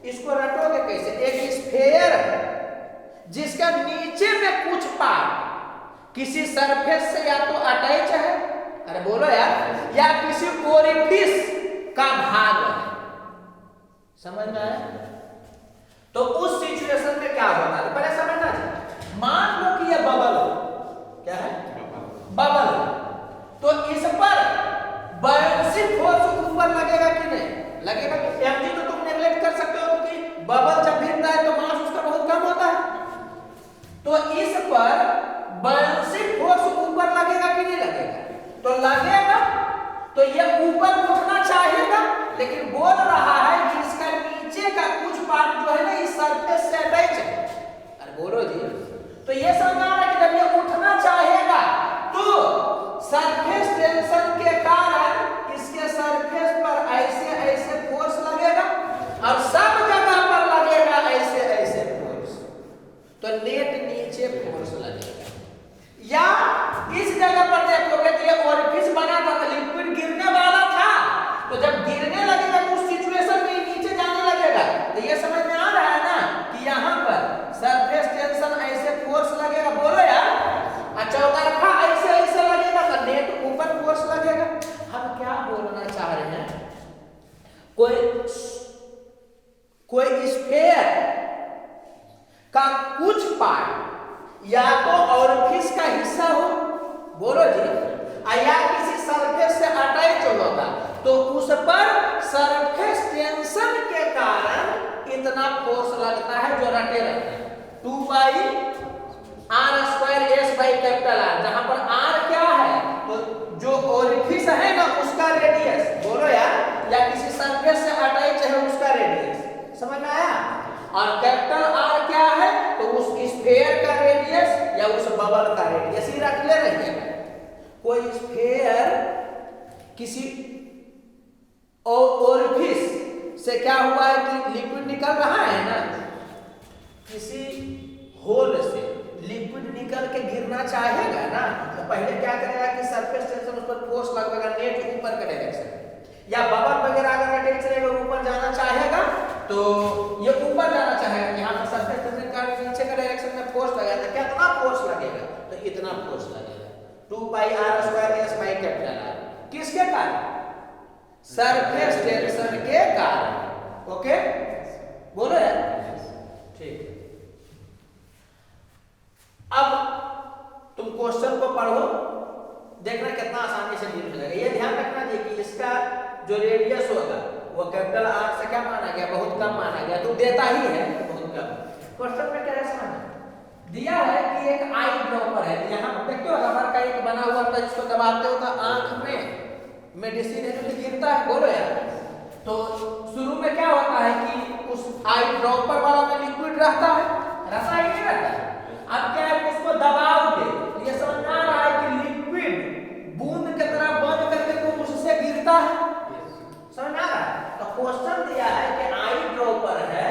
इसको रटोगे कैसे, एक स्फेयर जिसका नीचे में कुछ पार्ट किसी सरफेस से या तो अटैच है, अरे बोलो यार, या किसी ओरिफिस का भाग है, समझ में आया। तो उस सिचुएशन में क्या होता है पहले समझना चाहिए। मान लो कि यह बबल क्या है, बबल, तो इस पर बायोन्सी फोर्स ऊपर लगेगा कि नहीं लगेगा। एमजी तो तुम नेगलेक्ट कर सकते हो क्योंकि बबल जब गिरता है तो मास उसका बहुत कम होता है, तो इस पर बायोन्सी फोर्स ऊपर लगेगा कि नहीं लगेगा, तो लगेगा, तो ये ऊपर उठना चाहेगा, लेकिन बोल रहा है कि इसका नीचे का कुछ पार्ट जो है ना इस सरफेस से अटैच है। अरे बोलो जी, तो ये समझ आ रहा है कि जब ये उठना चाहेगा तो सरफेस टेंशन के कारण इसके सरफेस पर ऐसे ऐसे फोर्स लगेगा और सब जगह पर लगेगा ऐसे ऐसे फोर्स, तो नेट नीचे फोर्स लगेगा। या इस जगह पर देखोगे तो ये ओरिफिस बना था, तो लिक्विड गिरने वाला था, तो जब गिरने लगेगा तो उस सिचुएशन में नीचे जाने लगेगा। तो ये समझ में आ रहा है ना कि यहाँ पर सरफेस टेंशन ऐसे फोर्स लगेगा, बोलो यार, चौतरफा ऐसे ऐसे लगेगा तो नेट ऊपर फोर्स लगेगा। हम क्या बोलना चाह रहे हैं, कोई स्फेयर का कुछ पार्ट या तो ओरिफिस का हिस्सा हो, बोलो जी, या किसी सरफेस से अटैच होगा, तो उस पर सरफेस टेंशन के कारण इतना फोर्स लगता है जो रटे रहता है 2πr²s/R, जहां पर r क्या है, तो जो ओरिफिस है ना उसका रेडियस, बोलो यार, या किसी सरफेस से अटैच है उसका रेडियस, समझ में आया। और कैपिटल R क्या है, तो उस स्फेयर का रेडियस या उस बबल का रेडियस ही रख ले रहे हैं। कोई स्फेयर किसी ओरिफिस से क्या हुआ है कि लिक्विड निकल रहा है ना, किसी होल से लिक्विड निकल के गिरना चाहेगा ना, तो पहले क्या करेगा कि सरफेस टेंशन उस पर फोर्स लगेगा, नेट ऊपर का डायरेक्शन, या बबल वगैरह अगर अटैच चलेगा ऊपर जाना चाहेगा तो ये ऊपर जाना चाहेगा, यहाँ पर सरफेस टेंशन का नीचे का डायरेक्शन में फोर्स लगेगा, तो कितना फोर्स लगेगा, तो इतना फोर्स लगेगा 2πr²s/R, किसके कारण, सरफेस टेंशन के कारण। ओके बोलो यार, ठीक। अब तुम क्वेश्चन को पढ़ो, देखना कितना आसानी से डील हो जाएगा। ये ध्यान रखना चाहिए कि इसका जो रेडियस होगा वो कैपिटल R से क्या माना गया, बहुत कम माना गया, तो देता ही है बहुत कम। क्वेश्चन में क्या है समझ दिया है कि एक आई ड्रॉपर है, यहाँ देखते हो रबर का एक बना हुआ था जिसको दबाते हो तो आंख में मेडिसिन है जो गिरता है, बोलो यार। तो शुरू में क्या होता है कि उस आई ड्रॉपर वाला में लिक्विड रहता है, रहता है नहीं रहता है। अब क्या है, उसको दबाओगे तो ये समझ आ रहा है कि लिक्विड बूंद की तरह बन करके तो उससे गिरता है, समझ आ रहा है। तो क्वेश्चन दिया है कि आई ड्रॉपर है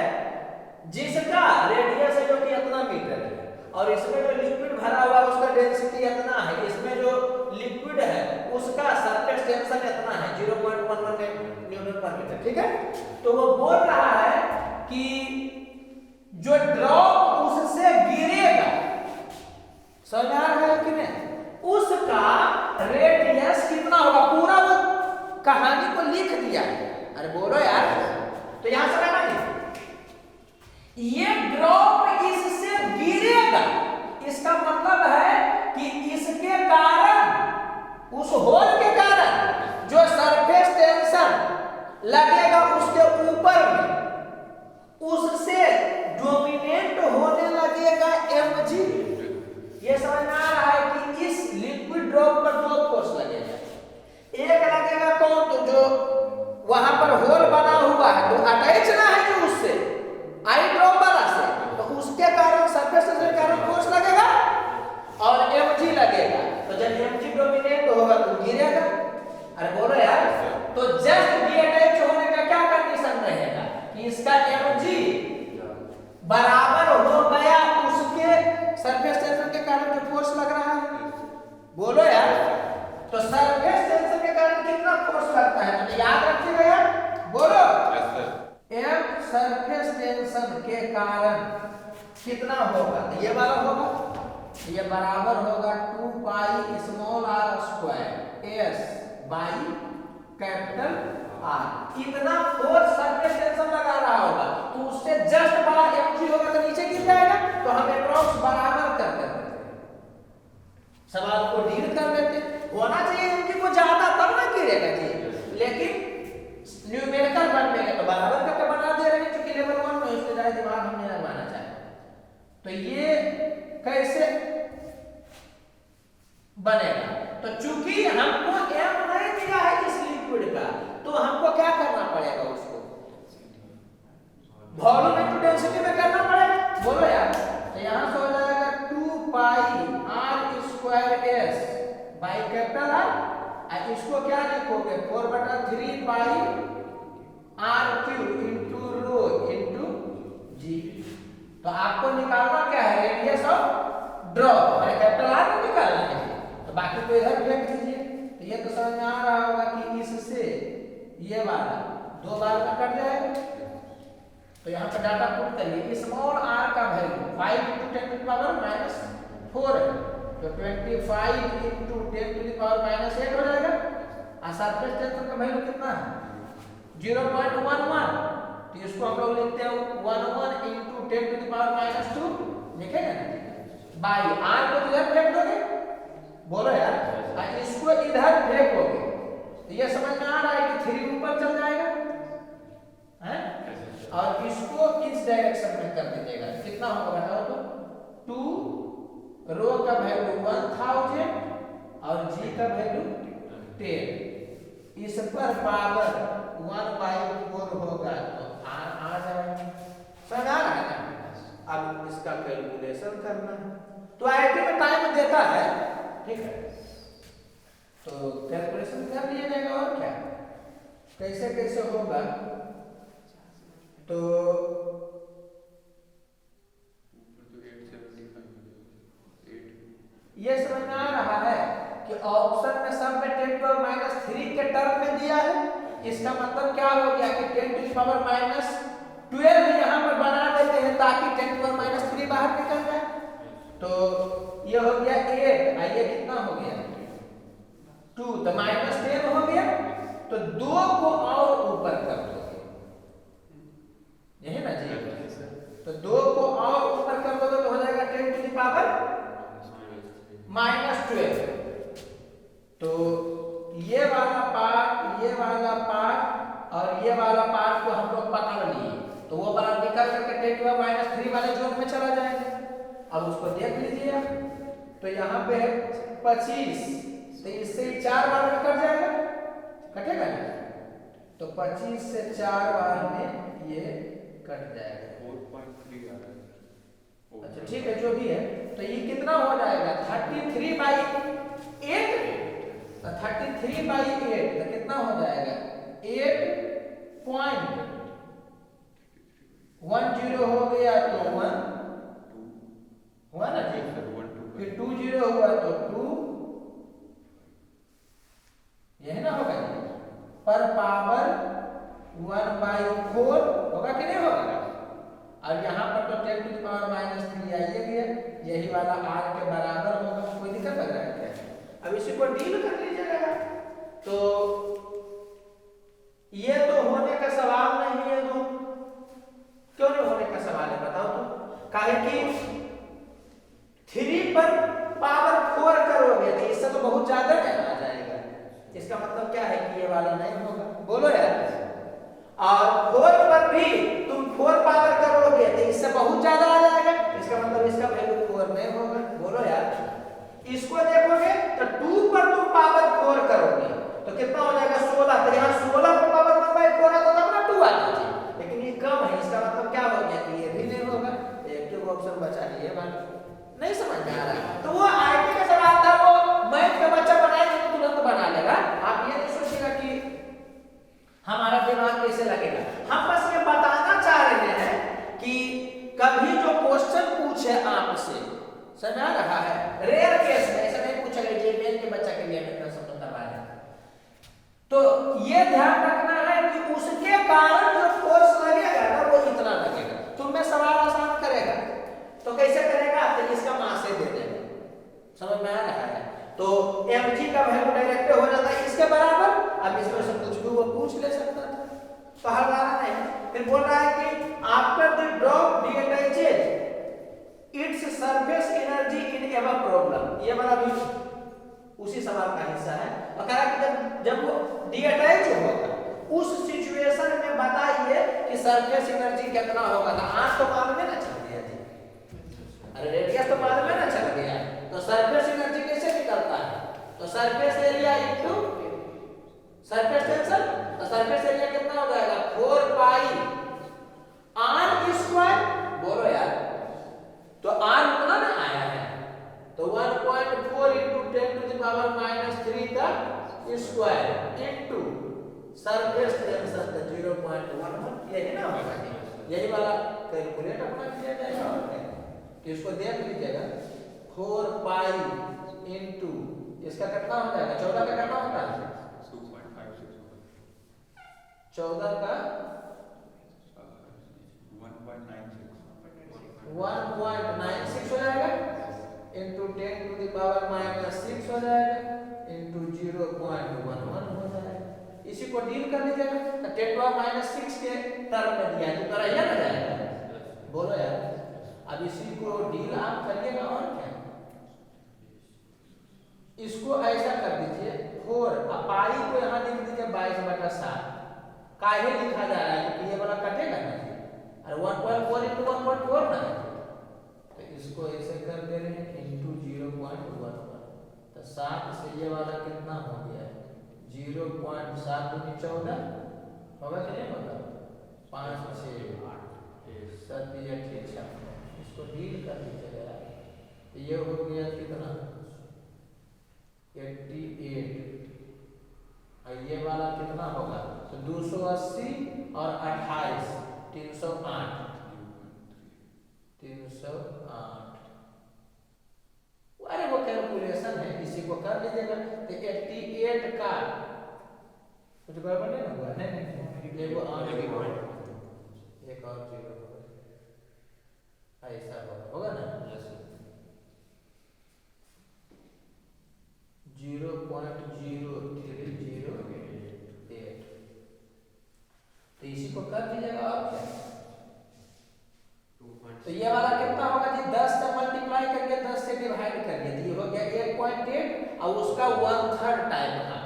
जिसका रेडियस है जो कि इतना मीटर है, और इसमें जो लिक्विड भरा हुआ है उसका डेंसिटी इतना है, इसमें जो लिक्विड है उसका सरफेस टेंशन इतना है 0.11 न्यूटन पर मीटर, ठीक है। तो वो बोल रहा है कि जो ड्रॉप उससे गिरेगा, समझ आ रहा है कि नहीं, उसका रेडियस कितना होगा, पूरा वो कहानी को लिख दिया है। अरे बोलो यार, तो यहां से कहना नहीं, ये ड्रॉप इससे गिरेगा, इसका मतलब है कि इसके कारण, उस होल के कारण जो सरफेस टेंशन लगेगा उसके ऊपर में, उस इसका mg बराबर हो गया उसके सरफेस टेंशन के कारण जो फोर्स लग रहा है। बोलो यार, तो सरफेस टेंशन के कारण कितना फोर्स लगता है तो याद रखिएगा यार। बोलो F सरफेस टेंशन के कारण कितना होगा, तो ये वाला होगा, ये बराबर होगा 2 pi small r square s by capital R। इतना फोर्स सरफेस टेंशन लगा रहा होगा तो उससे जस्ट बड़ा mg होगा तो नीचे गिर जाएगा, तो हम अप्रॉक्स बराबर कर देते सवाल को डील कर लेते। होना चाहिए mg को ज्यादा तब ना गिरेगा जी, लेकिन न्यूमेरिकल बन में तो बराबर करके बना दे रहे हैं क्योंकि लेवल 1 में उससे ज्यादा दिमाग हमने लगाना चाहिए। तो ये कैसे बनेगा, तो चूंकि हमको m नहीं दिया है इस लिक्विड का तो हमको क्या करना पड़ेगा, उसको वॉल्यूम इनटू डेंसिटी में करना पड़ेगा। बोलो यार, तो यहां से हो जाएगा 2 पाई r square s by capital R, इसको क्या लिखोगे 4/3 पाई r क्यूब इनटू रो इनटू g। तो आपको निकालना क्या है, रेडियस ऑफ ड्रॉप, मैंने कैपिटल R को निकालना है, तो बाकी को इधर फेंक दीजिए। तो ये तो समझ में आ रहा होगा कि इससे ये वाला 2 बार में कट जाएगा। तो यहाँ पे डाटा पुट करिए, स्मॉल r का वैल्यू 5 × 10⁻⁴ है, तो 25 × 10⁻⁻8 हो जाएगा। और सरफेस टेंशन का वैल्यू कितना है 0.11, तो इसको हम लोग लिखते हैं 11 × 10⁻², लिखेंगे ना, बाई r को इधर फेंक दोगे। बोलो यार, इसको इधर फेंकोगे तो ये समझ में आ रहा है कि 3 ऊपर चल जाएगा हैं, और इसको इस डायरेक्शन में कर दीजिएगा। कितना होगा बताओ तो 2 रो का वैल्यू 1000 और g का वैल्यू 10, इस पर पावर 1/4 होगा तो आ जाएगा। समझ आ रहा है ना। अब इसका कैलकुलेशन करना है, तो आईटी में टाइम देता है, ठीक है, तो कैलकुलेशन कर लिया जाएगा। और क्या कैसे कैसे होगा, तो ये समझ में आ रहा है कि ऑप्शन में सब में 10⁻³ के टर्म में दिया है। इसका मतलब क्या हो गया कि 10⁻12 यहाँ पर बना देते हैं ताकि 10⁻³ बाहर निकल जाए। तो ये हो गया 8, ये कितना हो गया 2, तो -10 हो गया, तो 2 को और ऊपर कर दोगे, यही ना जी, तो 2 को और ऊपर कर दोगे तो हो जाएगा 10⁻12। तो ये वाला पार्ट और ये वाला पार्ट को हम लोग पकड़ लिए, तो वो बाहर निकल करके 10⁻³ वाले जोन में चला जाएगा। अब उसको देख लीजिए आप, तो यहाँ पे है 25, तो इससे 4 बार में कट जाएगा, कटेगा ना, तो 25 से 4 बार में ये कट जाएगा। 4.3 आ रहा है। अच्छा ठीक है, जो भी है, तो ये कितना हो जाएगा 33/8, तो 33/8 तो कितना हो जाएगा 8.10 हो गया, तो 1 हुआ ना जी, फिर 20 हुआ तो 2, यही ना होगा जी, पर पावर 1/4 होगा कि नहीं होगा। और यहाँ पर तो 10⁻³ आइए गया, यही वाला r के बराबर होगा, कोई दिक्कत लग रहा है क्या। अब इसी को डील कर लीजिएगा। तो ये तो होने का सवाल नहीं है, तो क्यों नहीं होने का सवाल है बताओ तो, काहे कि 3 पर पावर 4 करोगे तो इससे तो बहुत ज्यादा टाइम आ जाएगा। इसका मतलब क्या है कि ये वाला नहीं होगा। बोलो यार, और 4 पर भी तुम 4 पावर करोगे तो इससे बहुत ज्यादा आ जाएगा, इसका मतलब इसका वैल्यू 4 नहीं होगा। बोलो यार, इसको देखोगे तो 2 पर तुम पावर 4 करोगे तो कितना हो जाएगा 16, तो यहाँ 16 पर पावर 1/4 है तो तब ना 2 आ जाएगी, लेकिन ये कम है, इसका मतलब क्या हो गया कि ये भी नहीं होगा। एक ऑप्शन बचा है, ये वाला नहीं समझ में आ रहा। तो वो आईटी का सवाल था, वो मैथ का बच्चा बनाएगा तो तुरंत बना लेगा। आप ये नहीं सोचिएगा कि हमारा दिमाग कैसे लगेगा, हम बस ये बताना चाह कभी जो क्वेश्चन पूछे आपसे, समझ आ रहा है, रेयर केस में ऐसा नहीं पूछेगा कि मेल के बच्चा के लिए मैं सब करवा रहा है, तो ये ध्यान रखना है कि उसके कारण जो फोर्स लगेगा ना वो इतना लगेगा। तुम्हें सवाल आसान करेगा तो कैसे करेगा, तो इसका मास दे देगा, समझ में आ रहा है। तो mg का वैल्यू डायरेक्ट हो जाता है इसके बराबर, अब इसमें से कुछ भी वो पूछ ले सकता था, तो हल रहा नहीं। फिर बोल रहा है कि after the drop D attaches its surface energy in ever problem, ये वाला भी उसी सवाल का हिस्सा है। और कहा कि जब वो डी अटैच होगा उस सिचुएशन में बताइए कि सरफेस एनर्जी कितना होगा। तो आज तो मालूम है ना चल गया जी, अरे रेडियस तो मालूम है ना चल गया, तो सरफेस एनर्जी कैसे निकलता है, तो surface area into surface tension, तो सरफेस एरिया कितना हो जाएगा 4 पाई r स्क्वायर, बोलो यार, तो r कितना में आया है, तो 1.4 into 10 to the power -3 का स्क्वायर इनटू सरफेस टेंशन का 0.11, यही ना होगा, यही वाला कैलकुलेट अपना किया जाएगा। और इसको देख लीजिएगा 4 पाई इनटू इसका कितना हो जाएगा, 14 का कितना होता है, 14 का 1.96 हो जाएगा इंटू 10 to the power -6 हो जाएगा इंटू 0.11 हो जाएगा। इसी को डील कर लीजिएगा, तो 10 to the power -6 के टर्म में दिया है, तो रहिए ना जाएगा, बोलो यार। अब इसी को डील आप करिएगा, और क्या, इसको ऐसा कर दीजिए 4, अब पाई को यहाँ लिख दीजिए 22/7, काहे लिखा जा रहा है क्योंकि ये वाला कटेगा ना, अरे 1.4 into 1.4 ना, तो इसको ऐसे कर दे रहे हैं इंटू 0.11, तो 7 से ये वाला कितना हो गया, 0.7 दूनी 14 होगा कि नहीं होगा, 5 6 8 7 8 6, इसको डील कर दीजिएगा, तो ये हो गया कितना 88, और ये वाला कितना होगा, तो 280 और 28 308, 308, अरे वो कैलकुलेशन है, इसी को कर लीजिएगा। तो 88 का कुछ गड़बड़ नहीं हुआ, नहीं एक और जीरो, एक और जीरो ऐसा होगा ना, 0.0308, तो इसी को कर दीजिएगा। और क्या, तो ये वाला कितना होगा जी, 10 से मल्टीप्लाई करके 10 से डिवाइड करिए, तो ये हो गया 1.8 और उसका 1/3 टाइम का,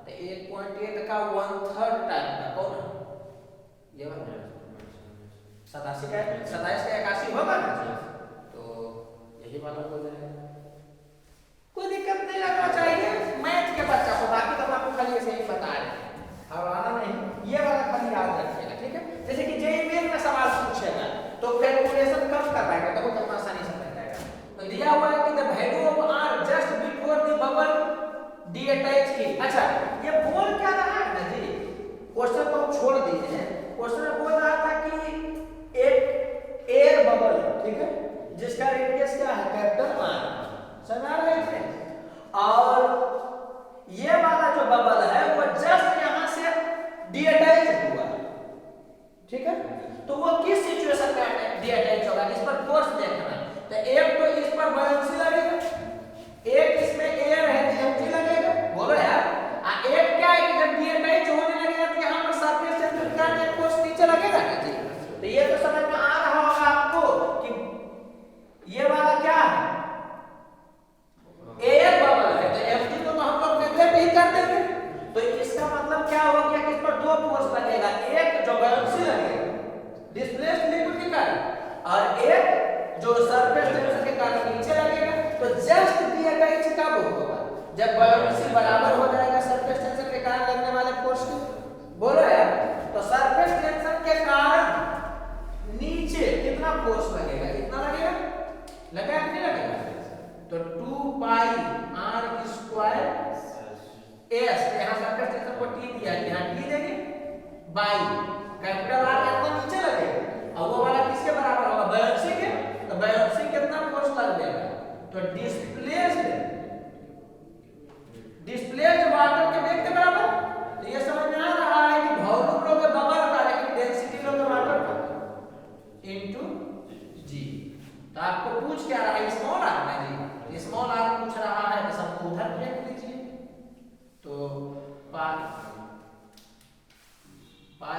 तो 1.8 का 1/3 टाइम का कौन है, ये वाला 87 का 27 का 81 होगा ना, तो यही वाला हो जाएगा। कोई दिक्कत नहीं लगना चाहिए मैथ के बच्चा को, बाकी तो आपको खाली ऐसे ही बता रहे हैं, अब आना नहीं, ये वाला खाली याद रखिएगा, ठीक है। जैसे कि जेईई मेन में सवाल पूछेगा तो कैलकुलेशन कब कर पाएगा, तो बहुत आसानी से कर जाएगा। तो दिया हुआ है कि the value of r just before the bubble D attach की, अच्छा ये बोल क्या रहा है ना जी, क्वेश्चन को छोड़ दीजिए, क्वेश्चन में बोल रहा था कि एक एयर बबल है, ठीक है, जिसका रेडियस क्या है कैपिटल r, समझ आ रहा है, और ये वाला जो बबल है वो जस्ट यहां से डी अटैच हुआ, ठीक है, तो वो किस सिचुएशन में डी अटैच होगा, इस पर फोर्स देखना है। तो एक तो इस पर बायोंसी लगेगा, एक इसमें एयर है तो एमजी लगेगा, बोलो यार, एक क्या है कि जब डी अटैच होने लगेगा तो यहां पर सरफेस टेंशन का नेट फोर्स नीचे लगेगा ना जी, तो ये तो समझ में आ रहा होगा आपको कि ये वाला क्या है, एयर बबल है, तो एफजी तो हम लोग नेगलेक्ट ही कर देंगे, तो इसका मतलब क्या हो गया कि इस पर दो फोर्स लगेगा, एक जो बायोंसी लगेगा डिस्प्लेस्ड लिक्विड के कारण, और एक जो सरफेस टेंशन के कारण नीचे लगेगा। तो जस्ट डी अटैच कब होगा, जब बायोंसी बराबर हो जाएगा सरफेस टेंशन के कारण लगने वाले फोर्स की, बोलो यार। तो सरफेस टेंशन के कारण नीचे कितना फोर्स लगेगा, कितना लगेगा, लगा कि नहीं लगेगा, तो 2 पाई r स्क्वायर s, यहां सरफेस टेंशन को t दिया, यहां t देंगे बाई कैपिटल R कितना नीचे लगेगा, और वो वाला किसके बराबर होगा, बायोंसी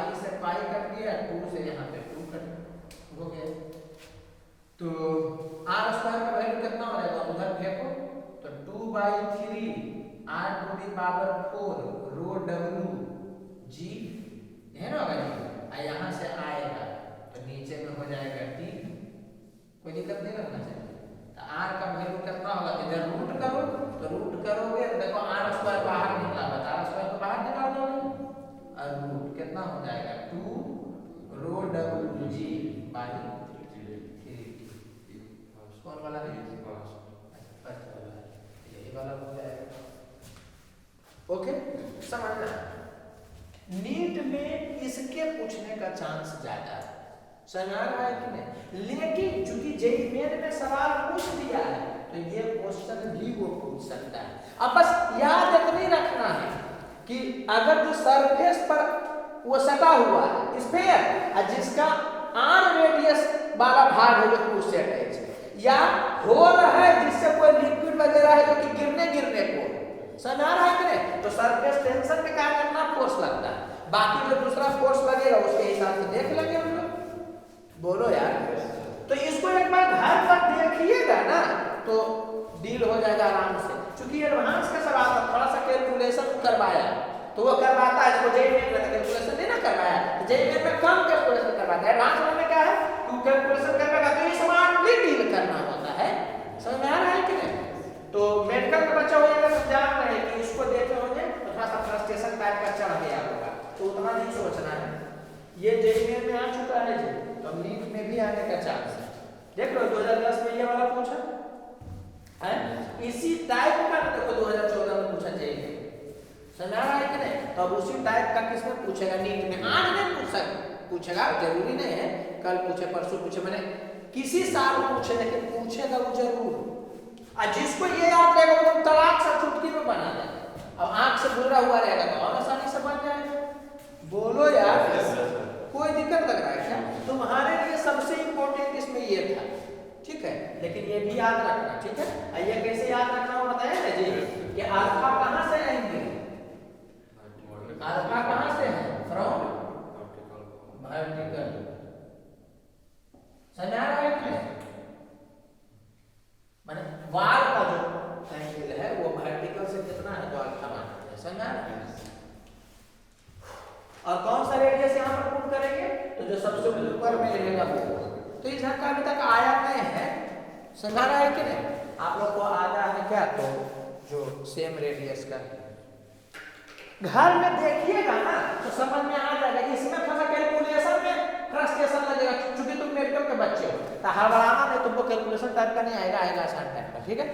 पाई से पाई कट गया, 2 से यहाँ पे 2 कट हो गया। तो आर स्क्वायर का वैल्यू कितना हो जाएगा, उधर फेंको तो 2/3 r to the power 4 rho w g है ना होगा जी। यहाँ से आएगा तो नीचे में हो जाएगा t, कोई दिक्कत नहीं होना चाहिए। तो r का वैल्यू कितना होगा, इधर रूट करो तो रूट करोगे तो देखो r स्क्वायर बाहर निकला, बता r स्क्वायर तो बाहर निकाल दोगे और रूट कितना हो जाएगा 2 रो w g बाई 3t। कौन वाला है, फर्स्ट वाला है, यही वाला हो जाएगा। ओके समझना, नीट में इसके पूछने का चांस ज्यादा है, समझ रहा है कि नहीं। लेकिन चूंकि जेईई मेन में सवाल पूछ दिया है तो ये क्वेश्चन भी वो पूछ सकता है। अब बस याद इतनी रखना है कि अगर जो सरफेस पर वो सटा हुआ है स्फीयर जिसका आर रेडियस वाला भाग है जो उससे अटैच है, या होल है जिससे कोई लिक्विड वगैरह है जो कि गिरने को समझ आ रहा है कि नहीं, तो सरफेस टेंशन के कारण अपना फोर्स लगता है, बाकी जो दूसरा फोर्स लगेगा उसके हिसाब से देख लेंगे हम लोग। बोलो यार, तो इसको एक बार घर पर देखिएगा ना तो डील हो जाएगा आराम से। चूंकि एडवांस का सवाल था, थोड़ा सा कैलकुलेशन करवाया तो वो करवाता है, इसको जेईई में कैलकुलेशन नहीं ना करवाया, तो जेईई में कम कैलकुलेशन करवाता है। एडवांस में क्या है, तू कैलकुलेशन करवाएगा तो स्मार्टली डील करना होता है, समझ में आ रहा है कि नहीं। तो मेडिकल का बच्चा हो जाएगा तो जान रहे हैं कि इसको देखे होंगे तो थोड़ा सा फ्रस्ट्रेशन टाइप का चढ़ गया होगा, तो उतना नहीं सोचना है। ये जेईई में आ चुका है जी, तो नीट में भी आने का चांस है। देख लो 2010 में ये वाला पूछा है, इसी टाइप का देखो 2014 में पूछा जेईई, समझ आ रहा है कि नहीं। तो अब उसी टाइप का किसमें पूछेगा, नीट में। आज नहीं पूछेगा, जरूरी नहीं है कल पूछे परसों पूछे, मैंने किसी साल पूछे लेकिन पूछेगा वो जरूर। और जिसको ये याद रहेगा वो तलाक से चुटकी में बना देगा, अब आंख से गुजरा हुआ रहेगा तो और आसानी से बन जाएगा। बोलो यार, कोई दिक्कत लग रहा है क्या, तुम्हारे लिए सबसे इंपॉर्टेंट इसमें ये था, ठीक है। लेकिन ये भी याद रखना, ठीक है। ये कैसे याद रखना वो बताया ना जी, कि अल्फा कहाँ से आएंगे, अल्फा कहाँ से है, फ्रॉम वर्टिकल, समझ आ रहा है कि माने वाल का जो एंगल है वो वर्टिकल से कितना है तो अल्फा मानते हैं, समझ आ रहा है। और कौन सा रेडियस यहाँ पर पुट करेंगे, तो जो सबसे ऊपर में रहेगा वो। तो इस का अभी तक आया नहीं है, समझ आ रहा है कि नहीं। आप लोग को आता है क्या, तो जो सेम रेडियस का घर में देखिएगा ना तो समझ में आ जाएगा। इसमें थोड़ा कैलकुलेशन में फ्रस्ट्रेशन लगेगा, क्योंकि तुम मेडिकल के बच्चे हो, तो हड़बड़ाना नहीं, तुमको कैलकुलेशन टाइप का नहीं आएगा, आएगा आसान टाइप का, ठीक है।